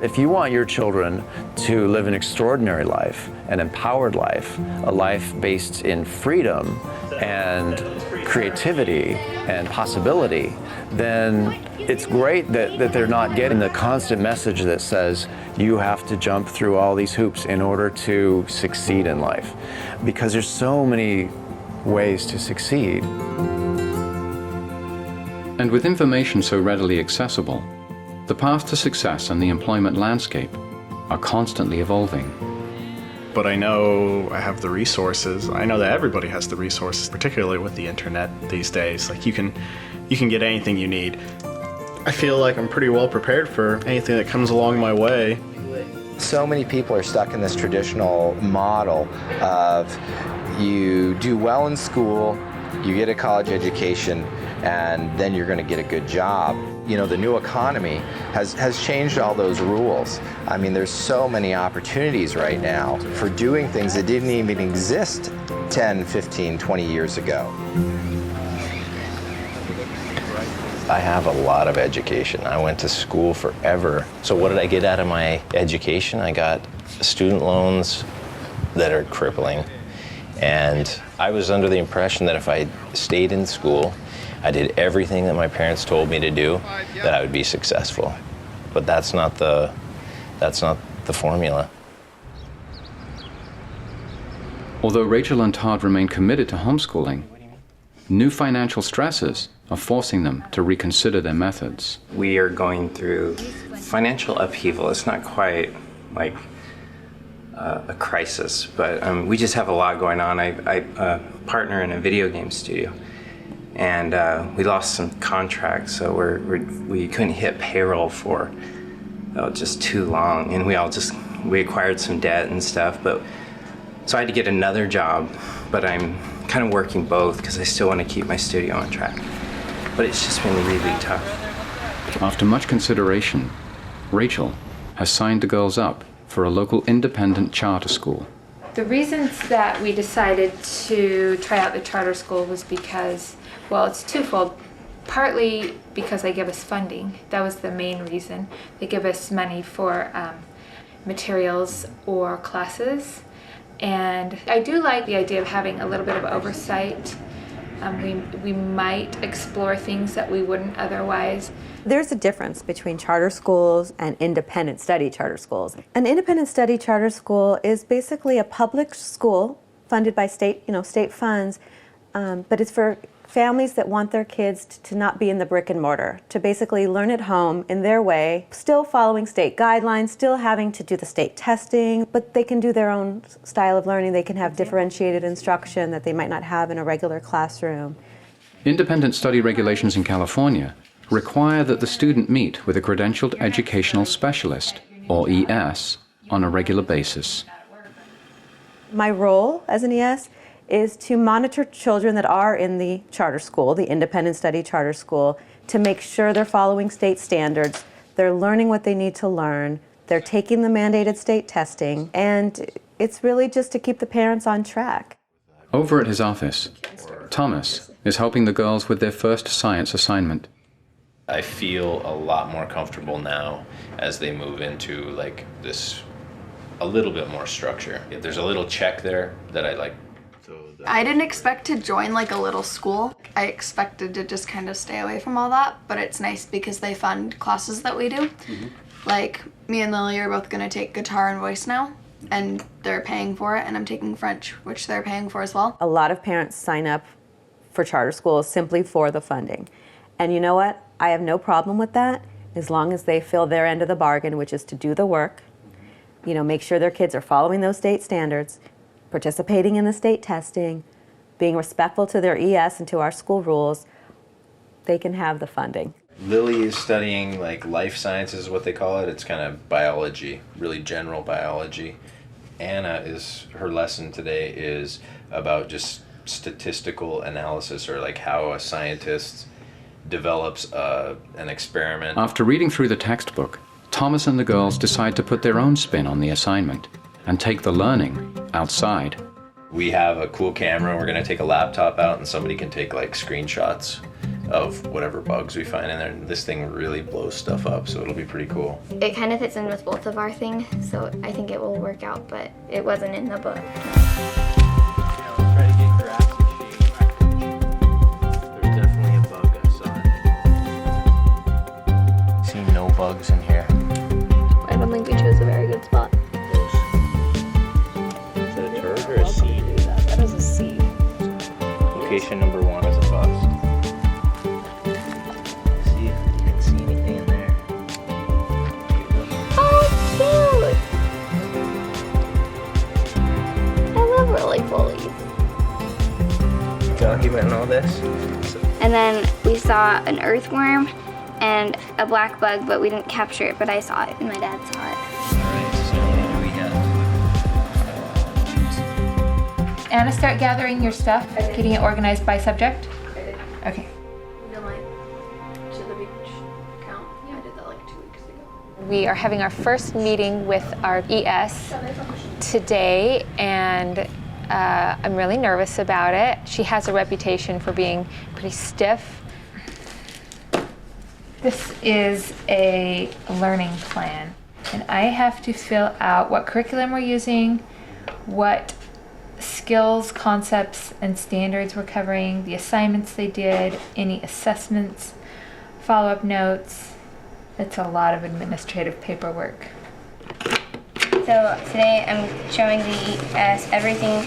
S9: If you want your children to live an extraordinary life, an empowered life, a life based in freedom and creativity and possibility, then it's great that they're not getting the constant message that says you have to jump through all these hoops in order to succeed in life. Because there's so many ways to succeed.
S1: And with information so readily accessible, the path to success and the employment landscape are constantly evolving.
S11: But I know I have the resources. I know that everybody has the resources, particularly with the internet these days. Like you can get anything you need. I feel like I'm pretty well prepared for anything that comes along my way.
S14: So many people are stuck in this traditional model of you do well in school, you get a college education, and then you're going to get a good job. You know, the new economy has changed all those rules. I mean, there's so many opportunities right now for doing things that didn't even exist 10, 15, 20 years ago.
S15: I have a lot of education. I went to school forever. So what did I get out of my education? I got student loans that are crippling. And I was under the impression that if I stayed in school, I did everything that my parents told me to do, that I would be successful. But that's not the formula.
S1: Although Rachel and Todd remain committed to homeschooling, new financial stresses are forcing them to reconsider their methods.
S17: We are going through financial upheaval. It's not quite like a crisis, but we just have a lot going on. I partner in a video game studio, and we lost some contracts, so we couldn't hit payroll for just too long, and we acquired some debt and stuff. But so I had to get another job, but I'm kind of working both because I still want to keep my studio on track. But it's just been really tough.
S1: After much consideration, Rachel has signed the girls up for a local independent charter school.
S23: The reasons that we decided to try out the charter school was because, well, it's twofold. Partly because they give us funding. That was the main reason. They give us money for materials or classes. And I do like the idea of having a little bit of oversight. We might explore things that we wouldn't otherwise.
S19: There's a difference between charter schools and independent study charter schools. An independent study charter school is basically a public school funded by state funds, but it's for families that want their kids to not be in the brick and mortar, to basically learn at home in their way, still following state guidelines, still having to do the state testing, but they can do their own style of learning. They can have differentiated instruction that they might not have in a regular classroom.
S1: Independent study regulations in California require that the student meet with a credentialed educational specialist, or ES, on a regular basis.
S19: My role as an ES is to monitor children that are in the charter school, the independent study charter school, to make sure they're following state standards, they're learning what they need to learn, they're taking the mandated state testing, and it's really just to keep the parents on track.
S1: Over at his office, Thomas is helping the girls with their first science assignment.
S15: I feel a lot more comfortable now as they move into like this, a little bit more structure. There's a little check there that I like.
S26: I didn't expect to join like a little school. I expected to just kind of stay away from all that, but it's nice because they fund classes that we do. Like me and Lily are both gonna take guitar and voice now, and they're paying for it, and I'm taking French, which they're paying for as well.
S19: A lot of parents sign up for charter schools simply for the funding. And you know what? I have no problem with that as long as they fill their end of the bargain, which is to do the work, make sure their kids are following those state standards, participating in the state testing, being respectful to their ES and to our school rules, they can have the funding.
S15: Lily is studying like life sciences is what they call it. It's kind of biology, really general biology. Anna her lesson today is about just statistical analysis, or like how a scientist develops an experiment.
S1: After reading through the textbook, Thomas and the girls decide to put their own spin on the assignment and take the learning outside.
S15: We have a cool camera. We're going to take a laptop out and somebody can take like screenshots of whatever bugs we find in there. And this thing really blows stuff up, so it'll be pretty cool.
S2: It kind of fits in with both of our things, so I think it will work out, but it wasn't in the book.
S15: There's definitely a bug, I saw it. See no bugs in here.
S2: I don't think we chose a very good spot.
S15: Is that a turd or a seed?
S2: That is a seed.
S15: Location number 1 is a bust. See if you can see anything in there.
S2: Oh, cute! I love really full leaves.
S15: Documenting all this.
S2: And then we saw an earthworm and a black bug, but we didn't capture it, but I saw it and my dad saw it.
S15: Alright, so what do we got?
S23: Anna, start gathering your stuff, getting it organized by subject. Okay. We are having our first meeting with our ES today, and I'm really nervous about it. She has a reputation for being pretty stiff. This is a learning plan, and I have to fill out what curriculum we're using, what skills, concepts, and standards we're covering, the assignments they did, any assessments, follow-up notes. It's a lot of administrative paperwork.
S2: So today I'm showing the ES everything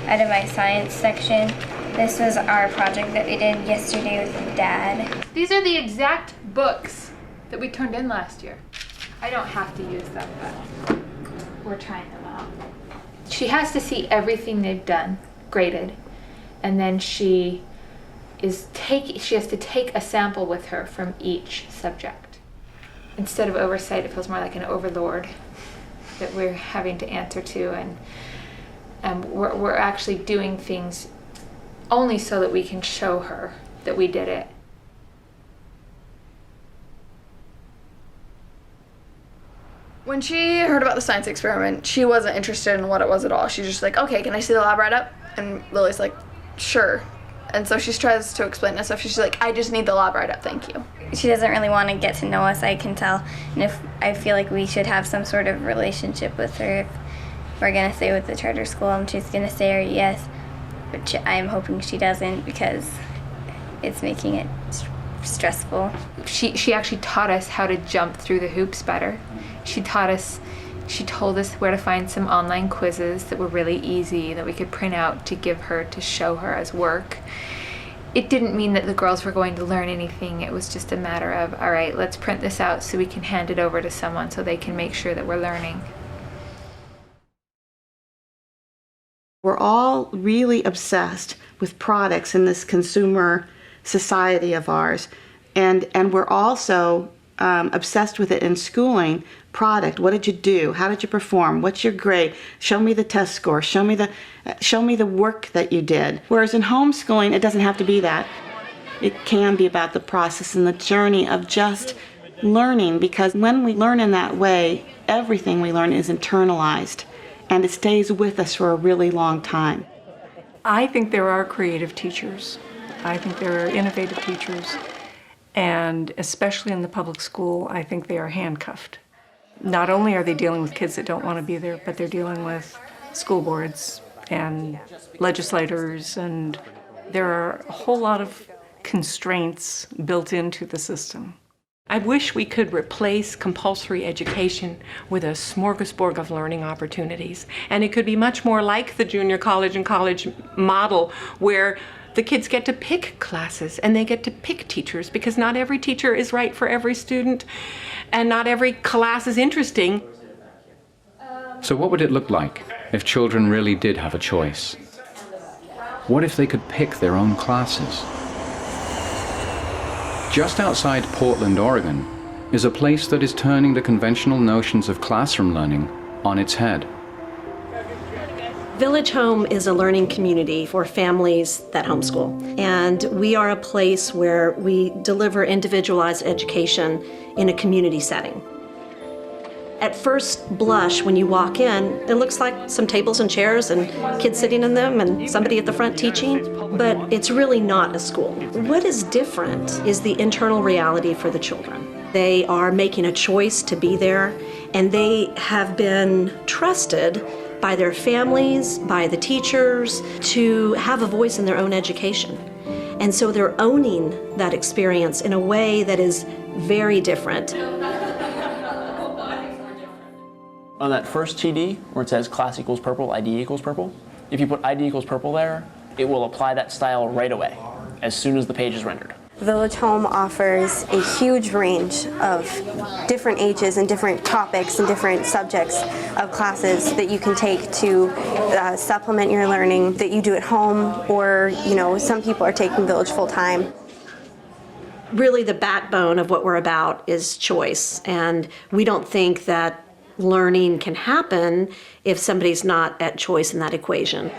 S2: out of my science section. This was our project that we did yesterday with Dad.
S23: These are the exact books that we turned in last year. I don't have to use them, but we're trying them out. She has to see everything they've done, graded, and then she has to take a sample with her from each subject. Instead of oversight, it feels more like an overlord that we're having to answer to, and we're actually doing things only so that we can show her that we did it.
S26: When she heard about the science experiment, she wasn't interested in what it was at all. She's just like, okay, can I see the lab write-up? And Lily's like, sure. And so she tries to explain this stuff. She's like, I just need the lab write-up, thank you.
S2: She doesn't really want to get to know us, I can tell. And if I feel like we should have some sort of relationship with her, if we're going to stay with the charter school and she's going to say her yes, which I'm hoping she doesn't because it's making it stressful.
S23: She actually taught us how to jump through the hoops better. She told us where to find some online quizzes that were really easy that we could print out to give her to show her as work. It didn't mean that the girls were going to learn anything. It was just a matter of, all right, let's print this out so we can hand it over to someone so they can make sure that we're learning.
S6: We're all really obsessed with products in this consumer society of ours. And we're also obsessed with it in schooling. Product, what did you do? How did you perform? What's your grade? Show me the test score. Show me the work that you did. Whereas in homeschooling, it doesn't have to be that. It can be about the process and the journey of just learning, because when we learn in that way, everything we learn is internalized and it stays with us for a really long time.
S12: I think there are creative teachers. I think there are innovative teachers. And especially in the public school, I think they are handcuffed. Not only are they dealing with kids that don't want to be there, but they're dealing with school boards and legislators, and there are a whole lot of constraints built into the system.
S18: I wish we could replace compulsory education with a smorgasbord of learning opportunities. And it could be much more like the junior college and college model, where the kids get to pick classes and they get to pick teachers, because not every teacher is right for every student and not every class is interesting.
S1: So what would it look like if children really did have a choice? What if they could pick their own classes? Just outside Portland, Oregon, is a place that is turning the conventional notions of classroom learning on its head.
S3: Village Home is a learning community for families that homeschool. And we are a place where we deliver individualized education in a community setting. At first blush, when you walk in, it looks like some tables and chairs and kids sitting in them and somebody at the front teaching, but it's really not a school. What is different is the internal reality for the children. They are making a choice to be there, and they have been trusted by their families, by the teachers, to have a voice in their own education. And so they're owning that experience in a way that is very different.
S8: On that first TD, where it says class equals purple, ID equals purple, if you put ID equals purple there, it will apply that style right away, as soon as the page is rendered.
S20: Village Home offers a huge range of different ages and different topics and different subjects of classes that you can take to supplement your learning that you do at home, or, some people are taking Village full time.
S3: Really, the backbone of what we're about is choice, and we don't think that learning can happen if somebody's not at choice in that equation.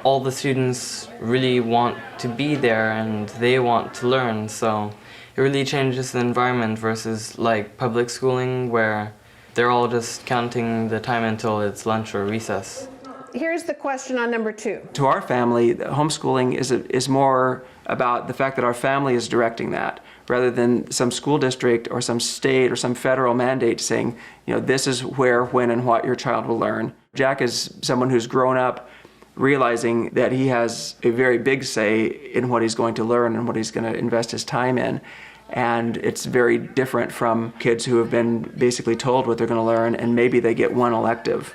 S21: All the students really want to be there and they want to learn, so it really changes the environment versus like public schooling where they're all just counting the time until it's lunch or recess.
S7: Here's the question on number 2.
S22: To our family, homeschooling is more about the fact that our family is directing that, rather than some school district or some state or some federal mandate saying, this is where, when, and what your child will learn. Jack is someone who's grown up realizing that he has a very big say in what he's going to learn and what he's going to invest his time in. And it's very different from kids who have been basically told what they're going to learn, and maybe they get one elective.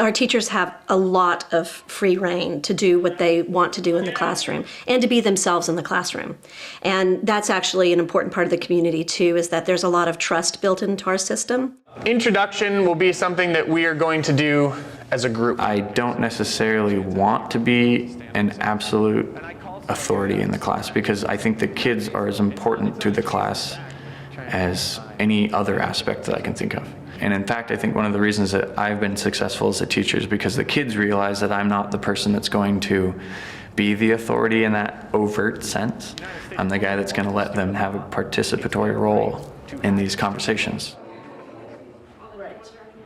S3: Our teachers have a lot of free rein to do what they want to do in the classroom and to be themselves in the classroom. And that's actually an important part of the community too, is that there's a lot of trust built into our system.
S8: Introduction will be something that we are going to do as a group.
S24: I don't necessarily want to be an absolute authority in the class because I think the kids are as important to the class as any other aspect that I can think of. And in fact, I think one of the reasons that I've been successful as a teacher is because the kids realize that I'm not the person that's going to be the authority in that overt sense. I'm the guy that's going to let them have a participatory role in these conversations.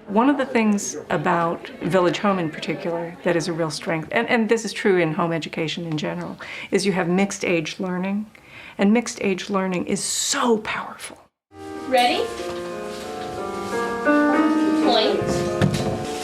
S12: One of the things about Village Home in particular that is a real strength, and this is true in home education in general, is you have mixed age learning. And mixed age learning is so powerful.
S25: Ready? Point.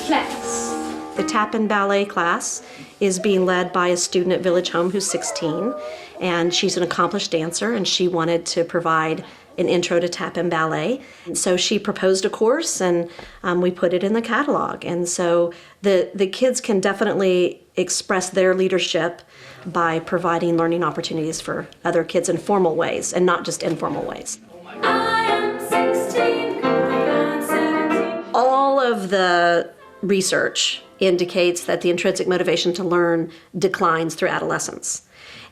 S25: Class.
S3: The tap and ballet class is being led by a student at Village Home who's 16, and she's an accomplished dancer, and she wanted to provide an intro to tap and ballet. And so she proposed a course, and we put it in the catalog. And so the kids can definitely express their leadership by providing learning opportunities for other kids in formal ways and not just informal ways. All of the research indicates that the intrinsic motivation to learn declines through adolescence.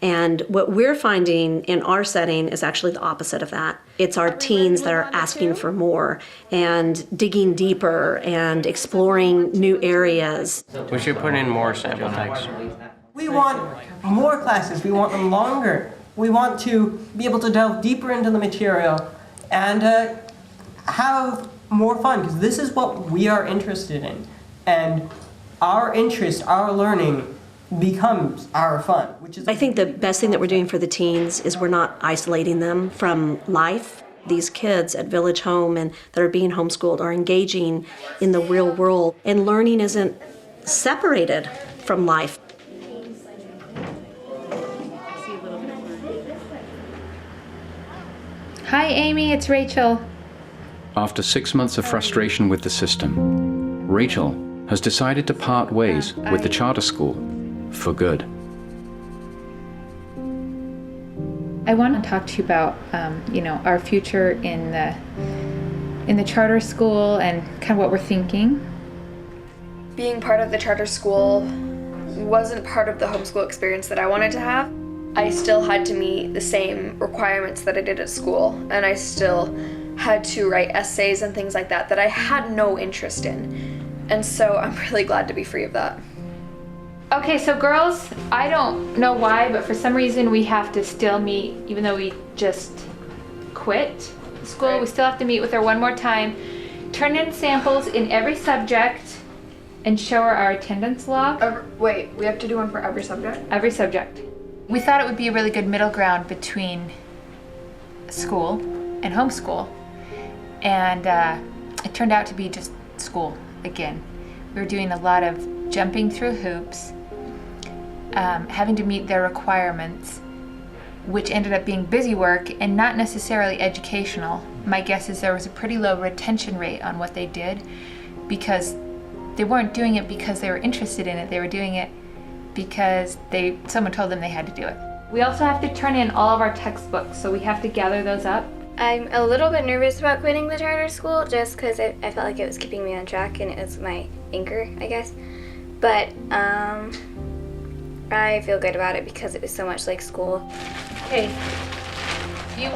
S3: And what we're finding in our setting is actually the opposite of that. It's our teens that are asking for more and digging deeper and exploring new areas.
S21: We should put in more sample text.
S27: We want more classes. We want them longer. We want to be able to delve deeper into the material and have more fun, because this is what we are interested in. And our interest, our learning, becomes our fun.
S3: I think the best thing that we're doing for the teens is we're not isolating them from life. These kids at Village Home and that are being homeschooled are engaging in the real world, and learning isn't separated from life.
S23: Hi, Amy, it's Rachel.
S1: After 6 months of frustration with the system, Rachel has decided to part ways with the charter school for good.
S23: I want to talk to you about, our future in the charter school and kind of what we're thinking.
S26: Being part of the charter school
S4: wasn't part of the homeschool experience that I wanted to have, I still had to meet the same requirements that I did at school, and I still had to write essays and things like that that I had no interest in. And so I'm really glad to be free of that.
S23: Okay, so girls, I don't know why, but for some reason we have to still meet, even though we just quit school, right. We still have to meet with her one more time, turn in samples in every subject, and show her our attendance log.
S4: Wait, we have to do one for every subject?
S23: Every subject. We thought it would be a really good middle ground between school and homeschool, and it turned out to be just school again. We were doing a lot of jumping through hoops, having to meet their requirements, which ended up being busy work and not necessarily educational. My guess is there was a pretty low retention rate on what they did because they weren't doing it because they were interested in it. They were doing it because someone told them they had to do it. We also have to turn in all of our textbooks, so we have to gather those up.
S2: I'm a little bit nervous about quitting the charter school just because I felt like it was keeping me on track and it was my anchor, I guess. But I feel good about it because it was so much like school.
S23: Okay, if you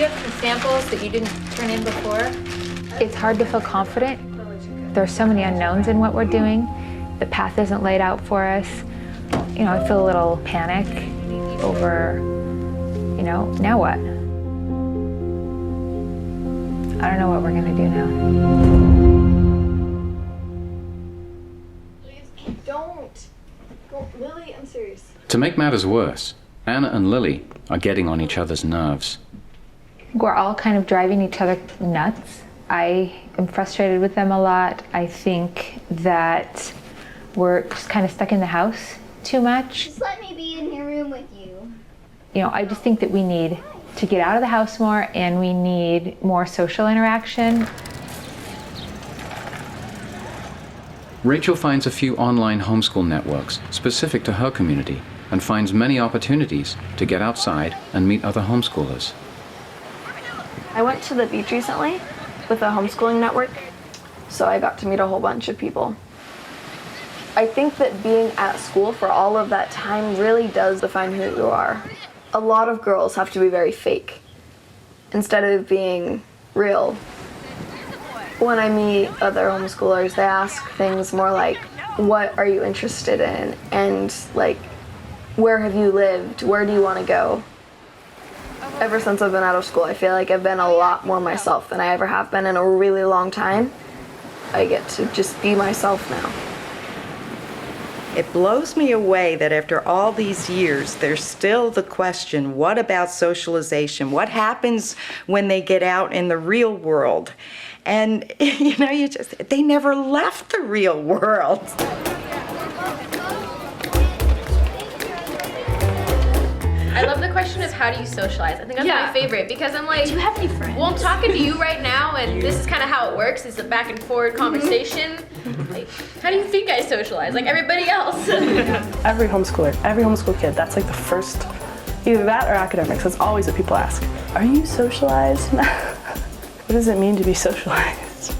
S23: have some samples that you didn't turn in before, it's hard to feel confident. There are so many unknowns in what we're doing. The path isn't laid out for us. I feel a little panic over, now what? I don't know what we're gonna do now.
S4: Please don't. Lily, I'm serious.
S1: To make matters worse, Anna and Lily are getting on each other's nerves.
S23: We're all kind of driving each other nuts. I am frustrated with them a lot. I think that we're just kind of stuck in the house too much.
S2: Just let me be in your room with you.
S23: I just think that we need to get out of the house more and we need more social interaction.
S1: Rachel finds a few online homeschool networks specific to her community and finds many opportunities to get outside and meet other homeschoolers.
S4: I went to the beach recently with a homeschooling network, so I got to meet a whole bunch of people. I think that being at school for all of that time really does define who you are. A lot of girls have to be very fake instead of being real. When I meet other homeschoolers, they ask things more like, what are you interested in? And like, where have you lived? Where do you want to go? Ever since I've been out of school, I feel like I've been a lot more myself than I ever have been in a really long time. I get to just be myself now.
S5: It blows me away that after all these years, there's still the question, what about socialization? What happens when they get out in the real world? And, they never left the real world.
S9: I love the question of how do you socialize. I think that's my favorite because I'm like,
S2: do you have any friends?
S9: Well, I'm talking to you right now, and this is kind of how it works. It's a back and forward conversation. Like, how do you think I socialize? Like everybody else.
S10: Every homeschooler, every homeschool kid, that's like the first, either that or academics. That's always what people ask. Are you socialized? What does it mean to be socialized?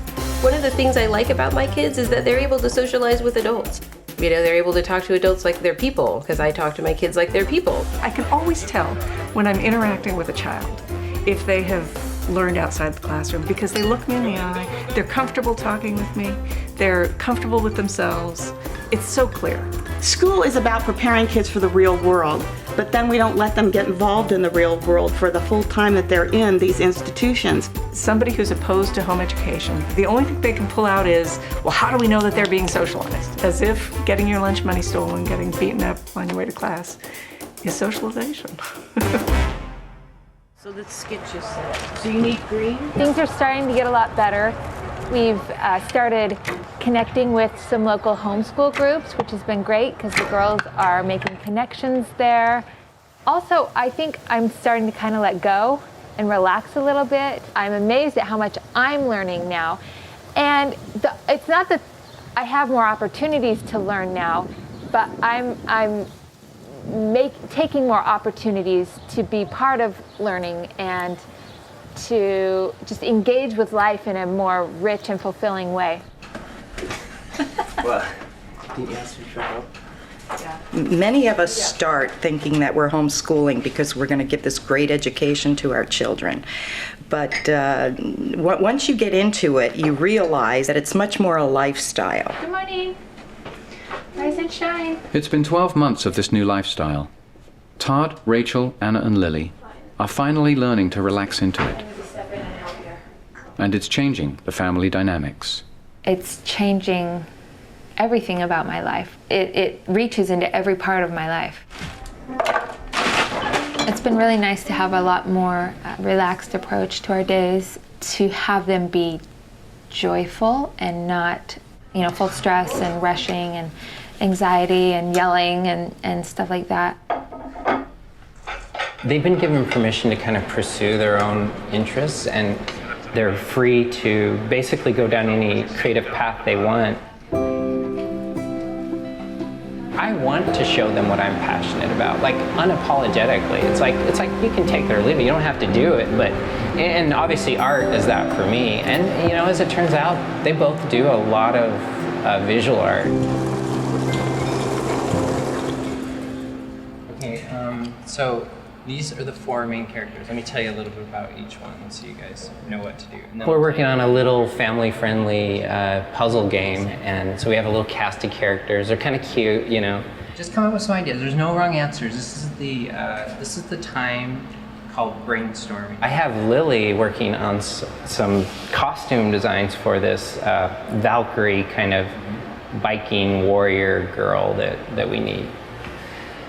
S11: One of the things I like about my kids is that they're able to socialize with adults. They're able to talk to adults like they're people, because I talk to my kids like they're people.
S12: I can always tell when I'm interacting with a child if they have learned outside the classroom because they look me in the eye, they're comfortable talking with me, they're comfortable with themselves. It's so clear.
S6: School is about preparing kids for the real world, but then we don't let them get involved in the real world for the full time that they're in these institutions.
S12: Somebody who's opposed to home education, the only thing they can pull out is, well, how do we know that they're being socialized? As if getting your lunch money stolen, getting beaten up on your way to class is socialization.
S5: So let's get you set. Do you need green?
S23: Things are starting to get a lot better. We've started connecting with some local homeschool groups, which has been great because the girls are making connections there. Also, I think I'm starting to kind of let go and relax a little bit. I'm amazed at how much I'm learning now. And it's not that I have more opportunities to learn now, but I'm taking more opportunities to be part of learning and to just engage with life in a more rich and fulfilling way.
S10: What? Did you ask me for help?
S5: Many of us start thinking that we're homeschooling because we're going to give this great education to our children. But once you get into it, you realize that it's much more a lifestyle.
S23: Good morning. Rise and shine.
S1: It's been 12 months of this new lifestyle. Todd, Rachel, Anna, and Lily are finally learning to relax into it. And it's changing the family dynamics.
S23: It's changing everything about my life. It reaches into every part of my life. It's been really nice to have a lot more relaxed approach to our days, to have them be joyful and not, full of stress and rushing and anxiety and yelling and stuff like that.
S13: They've been given permission to kind of pursue their own interests, and they're free to basically go down any creative path they want. I want to show them what I'm passionate about, like unapologetically. It's like you can take it or leave it. You don't have to do it, and obviously art is that for me. And as it turns out, they both do a lot of visual art. Okay, so these are the 4 main characters. Let me tell you a little bit about each one so you guys know what to do. We're working on a little family-friendly puzzle game, and so we have a little cast of characters. They're kind of cute, Just come up with some ideas. There's no wrong answers. This is the time called brainstorming. I have Lily working on some costume designs for this Valkyrie kind of biking warrior girl that we need.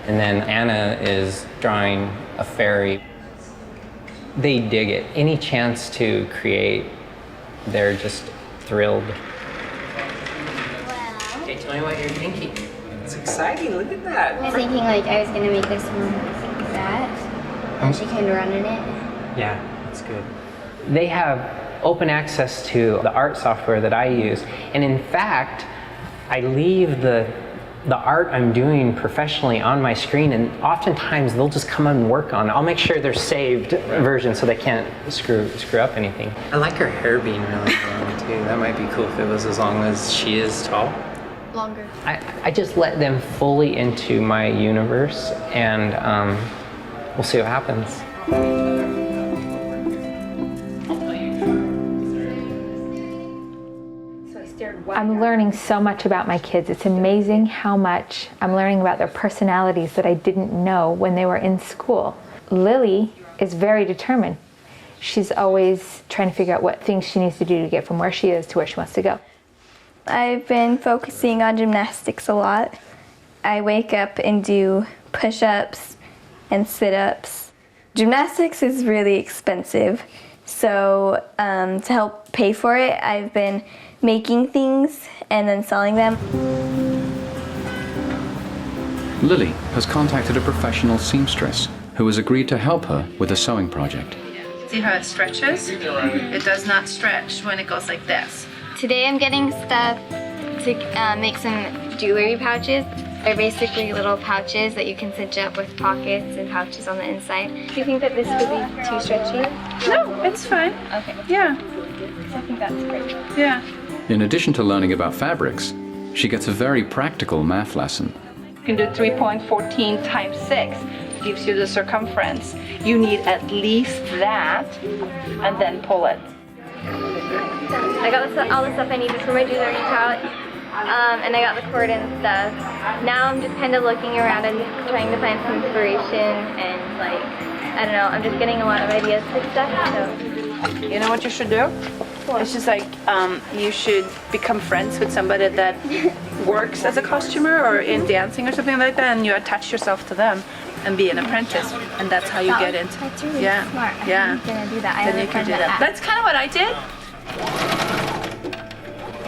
S13: And then Anna is drawing a fairy. They dig it. Any chance to create, they're just thrilled. Wow. Okay, tell me what you're thinking. It's exciting, look at that.
S2: I was thinking I was going to make this one like that, and she can run in it.
S13: Yeah, that's good. They have open access to the art software that I use, and in fact, I leave the art I'm doing professionally on my screen, and oftentimes they'll just come and work on it. I'll make sure they're saved versions so they can't screw up anything. I like her hair being really long too. That might be cool if it was as long as she is tall.
S2: Longer.
S13: I just let them fully into my universe, and we'll see what happens.
S23: I'm learning so much about my kids. It's amazing how much I'm learning about their personalities that I didn't know when they were in school. Lily is very determined. She's always trying to figure out what things she needs to do to get from where she is to where she wants to go.
S2: I've been focusing on gymnastics a lot. I wake up and do push-ups and sit-ups. Gymnastics is really expensive, so to help pay for it, I've been making things and then selling them.
S1: Lily has contacted a professional seamstress who has agreed to help her with a sewing project.
S14: See how it stretches? It does not stretch when it goes like this.
S2: Today I'm getting stuff to make some jewelry pouches. They're basically little pouches that you can cinch up with pockets and pouches on the inside. Do you think that this would be too stretchy?
S14: No, it's fine.
S2: Okay.
S14: Yeah.
S2: I think that's great.
S14: Yeah.
S1: In addition to learning about fabrics, she gets a very practical math lesson.
S14: You can do 3.14 times 6. Gives you the circumference. You need at least that, and then pull it.
S2: I got all the stuff I needed for my jewelry pouch, and I got the cord and stuff. Now I'm just kind of looking around and trying to find some inspiration, and I don't know, I'm just getting a lot of ideas for stuff. So.
S14: You know what you should do? It's just you should become friends with somebody that works as a costumer or in dancing or something like that, and you attach yourself to them and be an apprentice, and that's how you get into.
S2: That's really smart. I'm gonna do that.
S14: Then you can do that. That's kind of what I did.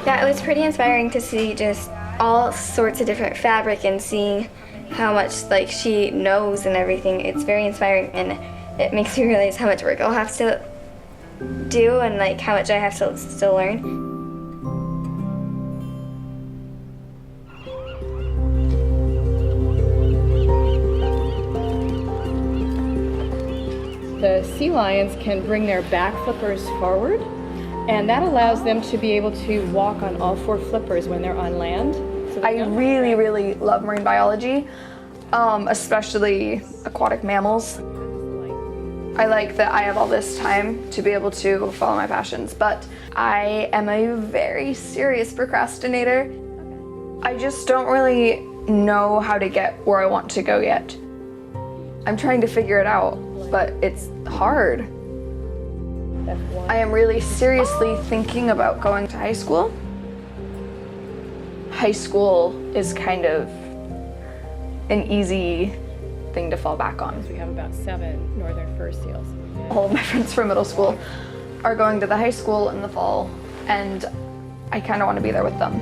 S2: Yeah, it was pretty inspiring to see just all sorts of different fabric and seeing how much she knows and everything. It's very inspiring, and it makes me realize how much work I'll have to do and how much I have to still learn.
S15: The sea lions can bring their back flippers forward, and that allows them to be able to walk on all 4 flippers when they're on land. So
S4: I really, really love marine biology, especially aquatic mammals. I like that I have all this time to be able to follow my passions, but I am a very serious procrastinator. I just don't really know how to get where I want to go yet. I'm trying to figure it out, but it's hard. I am really seriously thinking about going to high school. High school is kind of an easy thing to fall back on.
S15: We have about 7 northern fur seals.
S4: All of my friends from middle school are going to the high school in the fall, and I kind of want to be there with them.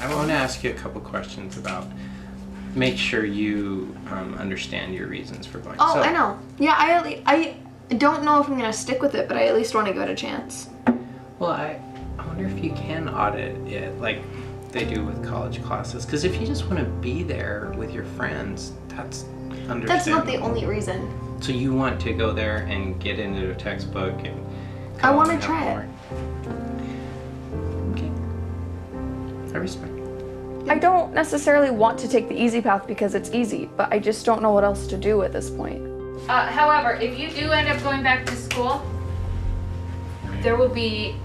S13: I want to ask you a couple questions about, make sure you understand your reasons for going.
S4: Oh,
S13: So-
S4: I know. Yeah, I don't know if I'm going to stick with it, but I at least want to give it a chance.
S13: Well, I wonder if you can audit it like they do with college classes. Because if you just want to be there with your friends, that's understandable.
S4: That's not the only reason.
S13: So you want to go there and get into a textbook and
S4: I want to
S13: and
S4: try
S13: have
S4: it.
S13: more. Okay. I respect.
S4: I don't necessarily want to take the easy path because it's easy, but I just don't know what else to do at this point.
S23: However, if you do end up going back to school, there will be,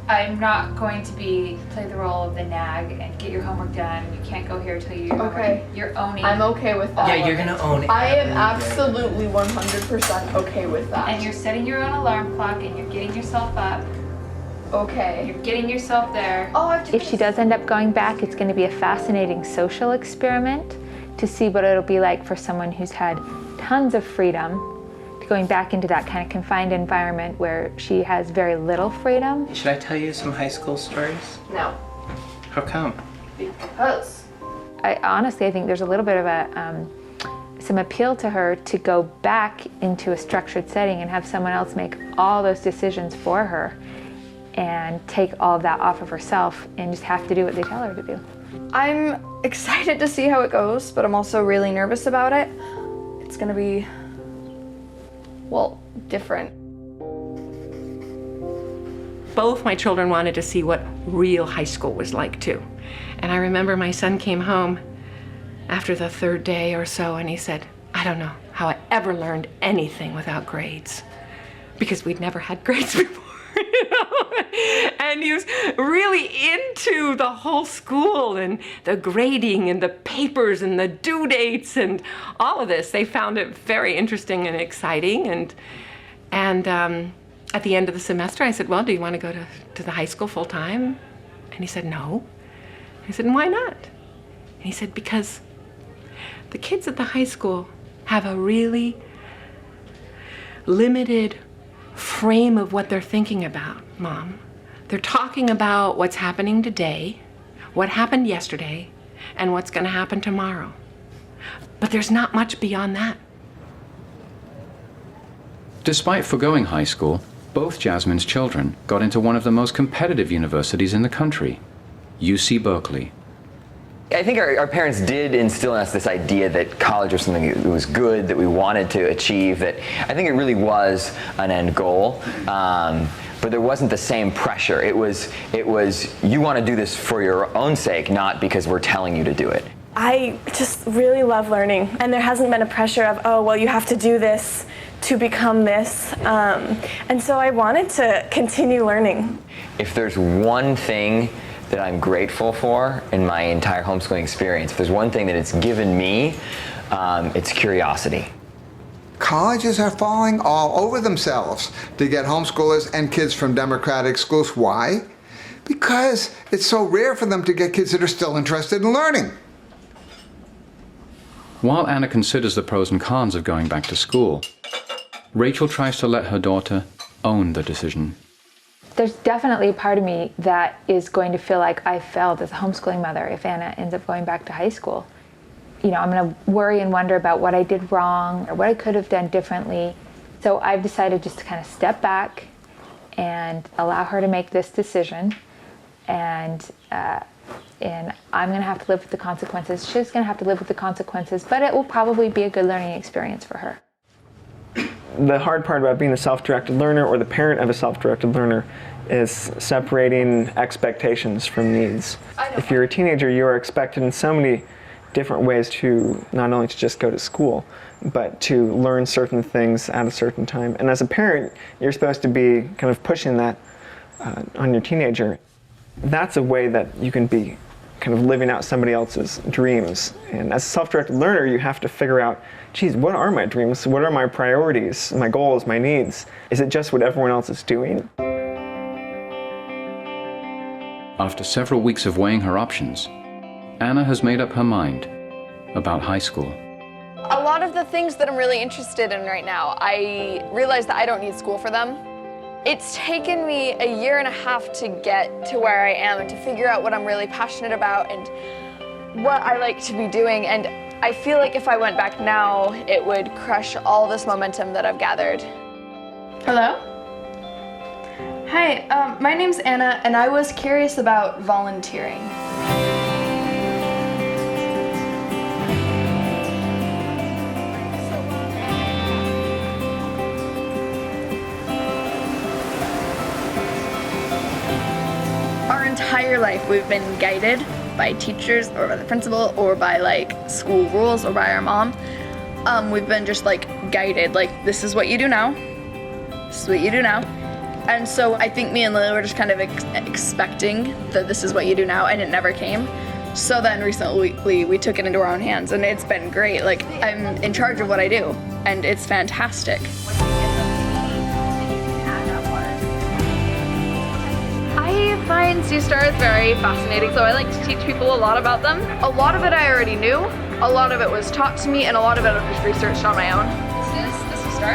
S23: I'm not going to play the role of the nag and get your homework done. You can't go here till you're owning.
S4: I'm okay with that.
S13: Yeah, you're gonna own it.
S4: I am absolutely 100% okay with that.
S23: And you're setting your own alarm clock and you're getting yourself up.
S4: Okay.
S23: You're getting yourself there.
S4: Oh,
S23: if she does end up going back, it's going to be a fascinating social experiment to see what it'll be like for someone who's had tons of freedom, going back into that kind of confined environment where she has very little freedom.
S13: Should I tell you some high school stories?
S4: No.
S13: How come?
S4: Because.
S23: I think there's a little bit of some appeal to her to go back into a structured setting and have someone else make all those decisions for her and take all of that off of herself and just have to do what they tell her to do.
S4: I'm excited to see how it goes, but I'm also really nervous about it. It's gonna be, well, different.
S7: Both my children wanted to see what real high school was like too. And I remember my son came home after the 3rd day or so and he said, I don't know how I ever learned anything without grades, because we'd never had grades before. And he was really into the whole school and the grading and the papers and the due dates and all of this. They found it very interesting and exciting. And at the end of the semester, I said, well, do you want to go to the high school full time? And he said, no. I said, and why not? And he said, because the kids at the high school have a really limited frame of what they're thinking about, Mom. They're talking about what's happening today, what happened yesterday, and what's going to happen tomorrow. But there's not much beyond that.
S1: Despite foregoing high school, both Jasmine's children got into one of the most competitive universities in the country, UC Berkeley.
S16: I think our parents did instill in us this idea that college was something that was good, that we wanted to achieve, that I think it really was an end goal. But there wasn't the same pressure. It was you want to do this for your own sake, not because we're telling you to do it.
S17: I just really love learning, and there hasn't been a pressure of, oh, well, you have to do this to become this. And so I wanted to continue learning.
S16: If there's one thing that I'm grateful for in my entire homeschooling experience, if there's one thing that it's given me, it's curiosity.
S18: Colleges are falling all over themselves to get homeschoolers and kids from democratic schools. Why? Because it's so rare for them to get kids that are still interested in learning.
S1: While Anna considers the pros and cons of going back to school, Rachel tries to let her daughter own the decision.
S23: There's definitely a part of me that is going to feel like I failed as a homeschooling mother if Anna ends up going back to high school. You know, I'm going to worry and wonder about what I did wrong or what I could have done differently. So I've decided just to kind of step back and allow her to make this decision and and I'm going to have to live with the consequences. She's going to have to live with the consequences, but it will probably be a good learning experience for her.
S8: The hard part about being a self-directed learner or the parent of a self-directed learner is separating expectations from needs. If you're a teenager, you are expected in so many different ways to not only to just go to school, but to learn certain things at a certain time. And as a parent, you're supposed to be kind of pushing that on your teenager. That's a way that you can be kind of living out somebody else's dreams. And as a self-directed learner, you have to figure out, geez, what are my dreams? What are my priorities, my goals, my needs? Is it just what everyone else is doing?
S1: After several weeks of weighing her options, Anna has made up her mind about high school.
S4: A lot of the things that I'm really interested in right now, I realize that I don't need school for them. It's taken me a year and a half to get to where I am and to figure out what I'm really passionate about and what I like to be doing. And I feel like if I went back now, it would crush all this momentum that I've gathered.
S26: Hello? Hi, my name's Anna, and I was curious about volunteering. Our entire life we've been guided by teachers or by the principal or by like school rules or by our mom. We've been just like guided, like this is what you do now, this is what you do now. And so I think me and Lily were just kind of expecting that this is what you do now, and it never came. So then recently we took it into our own hands, and it's been great. Like I'm in charge of what I do, and it's fantastic. I find sea stars very fascinating, so I like to teach people a lot about them. A lot of it I already knew, a lot of it was taught to me, and a lot of it I've just researched on my own. This is the sea star,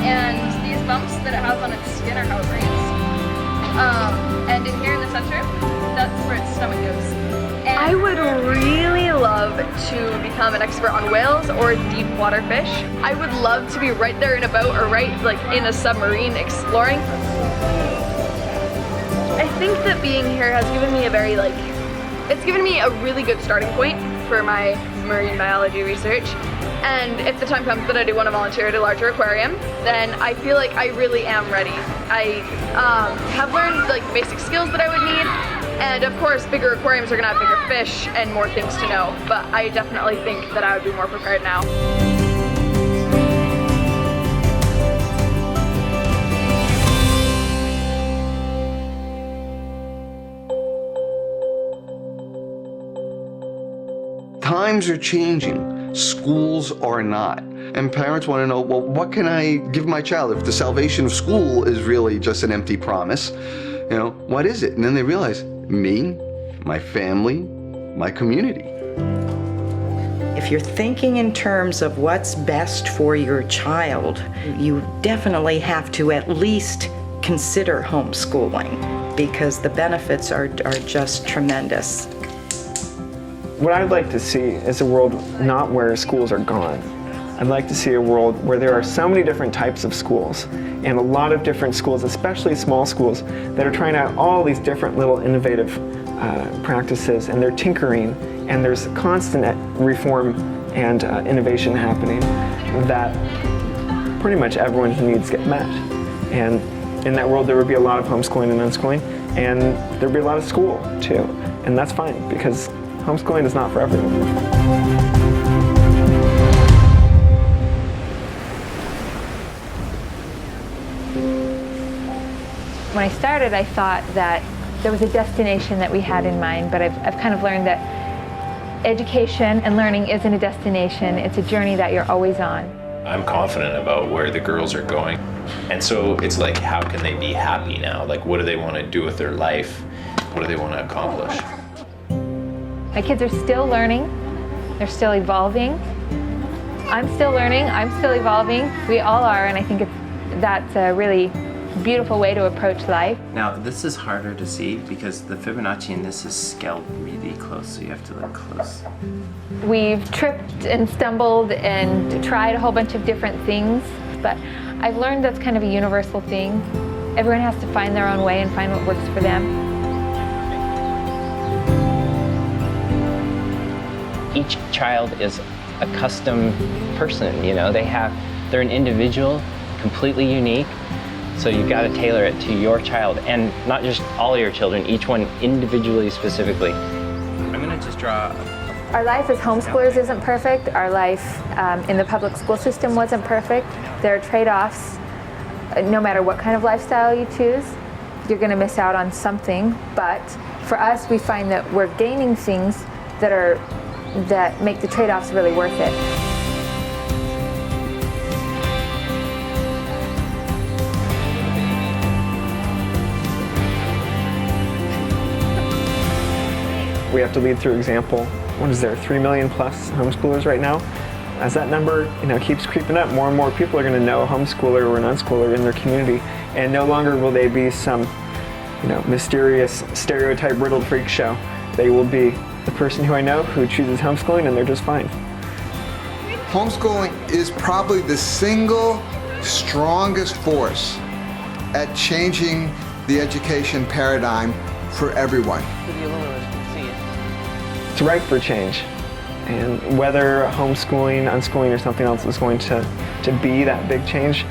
S26: and these bumps that it has on its skin are how it breathes. And in here in the center, that's where its stomach goes. And I would really love to become an expert on whales or deep water fish. I would love to be right there in a boat or right like in a submarine exploring. I think that being here has given me it's given me a really good starting point for my marine biology research. And if the time comes that I do want to volunteer at a larger aquarium, then I feel like I really am ready. I have learned like basic skills that I would need, and of course bigger aquariums are going to have bigger fish and more things to know, but I definitely think that I would be more prepared now.
S19: Times are changing. Schools are not. And parents want to know, well, what can I give my child? If the salvation of school is really just an empty promise, what is it? And then they realize, me, my family, my community.
S5: If you're thinking in terms of what's best for your child, you definitely have to at least consider homeschooling because the benefits are just tremendous.
S8: What I'd like to see is a world not where schools are gone. I'd like to see a world where there are so many different types of schools and a lot of different schools, especially small schools, that are trying out all these different little innovative practices, and they're tinkering, and there's constant reform and innovation happening that pretty much everyone's needs get met. And in that world there would be a lot of homeschooling and unschooling, and there'd be a lot of school too. And that's fine, because homeschooling is not for everyone.
S23: When I started, I thought that there was a destination that we had in mind, but I've kind of learned that education and learning isn't a destination, it's a journey that you're always on.
S20: I'm confident about where the girls are going. And so it's like, how can they be happy now? Like, what do they want to do with their life? What do they want to accomplish?
S23: My kids are still learning, they're still evolving. I'm still learning, I'm still evolving. We all are, and I think that's a really beautiful way to approach life.
S21: Now, this is harder to see because the Fibonacci in this is scaled really close, so you have to look close.
S23: We've tripped and stumbled and tried a whole bunch of different things, but I've learned that's kind of a universal thing. Everyone has to find their own way and find what works for them.
S13: each child is a custom person, you know, they're an individual, completely unique. So you've got to tailor it to your child, and not just all your children, each one individually, specifically. I'm gonna just draw.
S23: Our life as homeschoolers isn't perfect. Our life in the public school system wasn't perfect. There are trade-offs. No matter what kind of lifestyle you choose, you're gonna miss out on something. But for us, we find that we're gaining things that make the trade-offs really worth it.
S8: We have to lead through example. What is there, 3 million plus homeschoolers right now? As that number, keeps creeping up, more and more people are going to know a homeschooler or an unschooler in their community, and no longer will they be some, mysterious stereotype-riddled freak show. They will be the person who I know who chooses homeschooling, and they're just fine.
S18: Homeschooling is probably the single strongest force at changing the education paradigm for everyone.
S8: It's ripe for change, and whether homeschooling, unschooling, or something else is going to be that big change,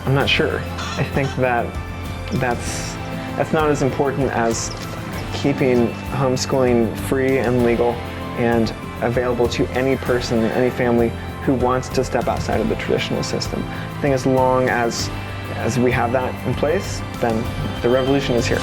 S8: I'm not sure. I think that's not as important as keeping homeschooling free and legal and available to any person, any family who wants to step outside of the traditional system. I think as long as we have that in place, then the revolution is here.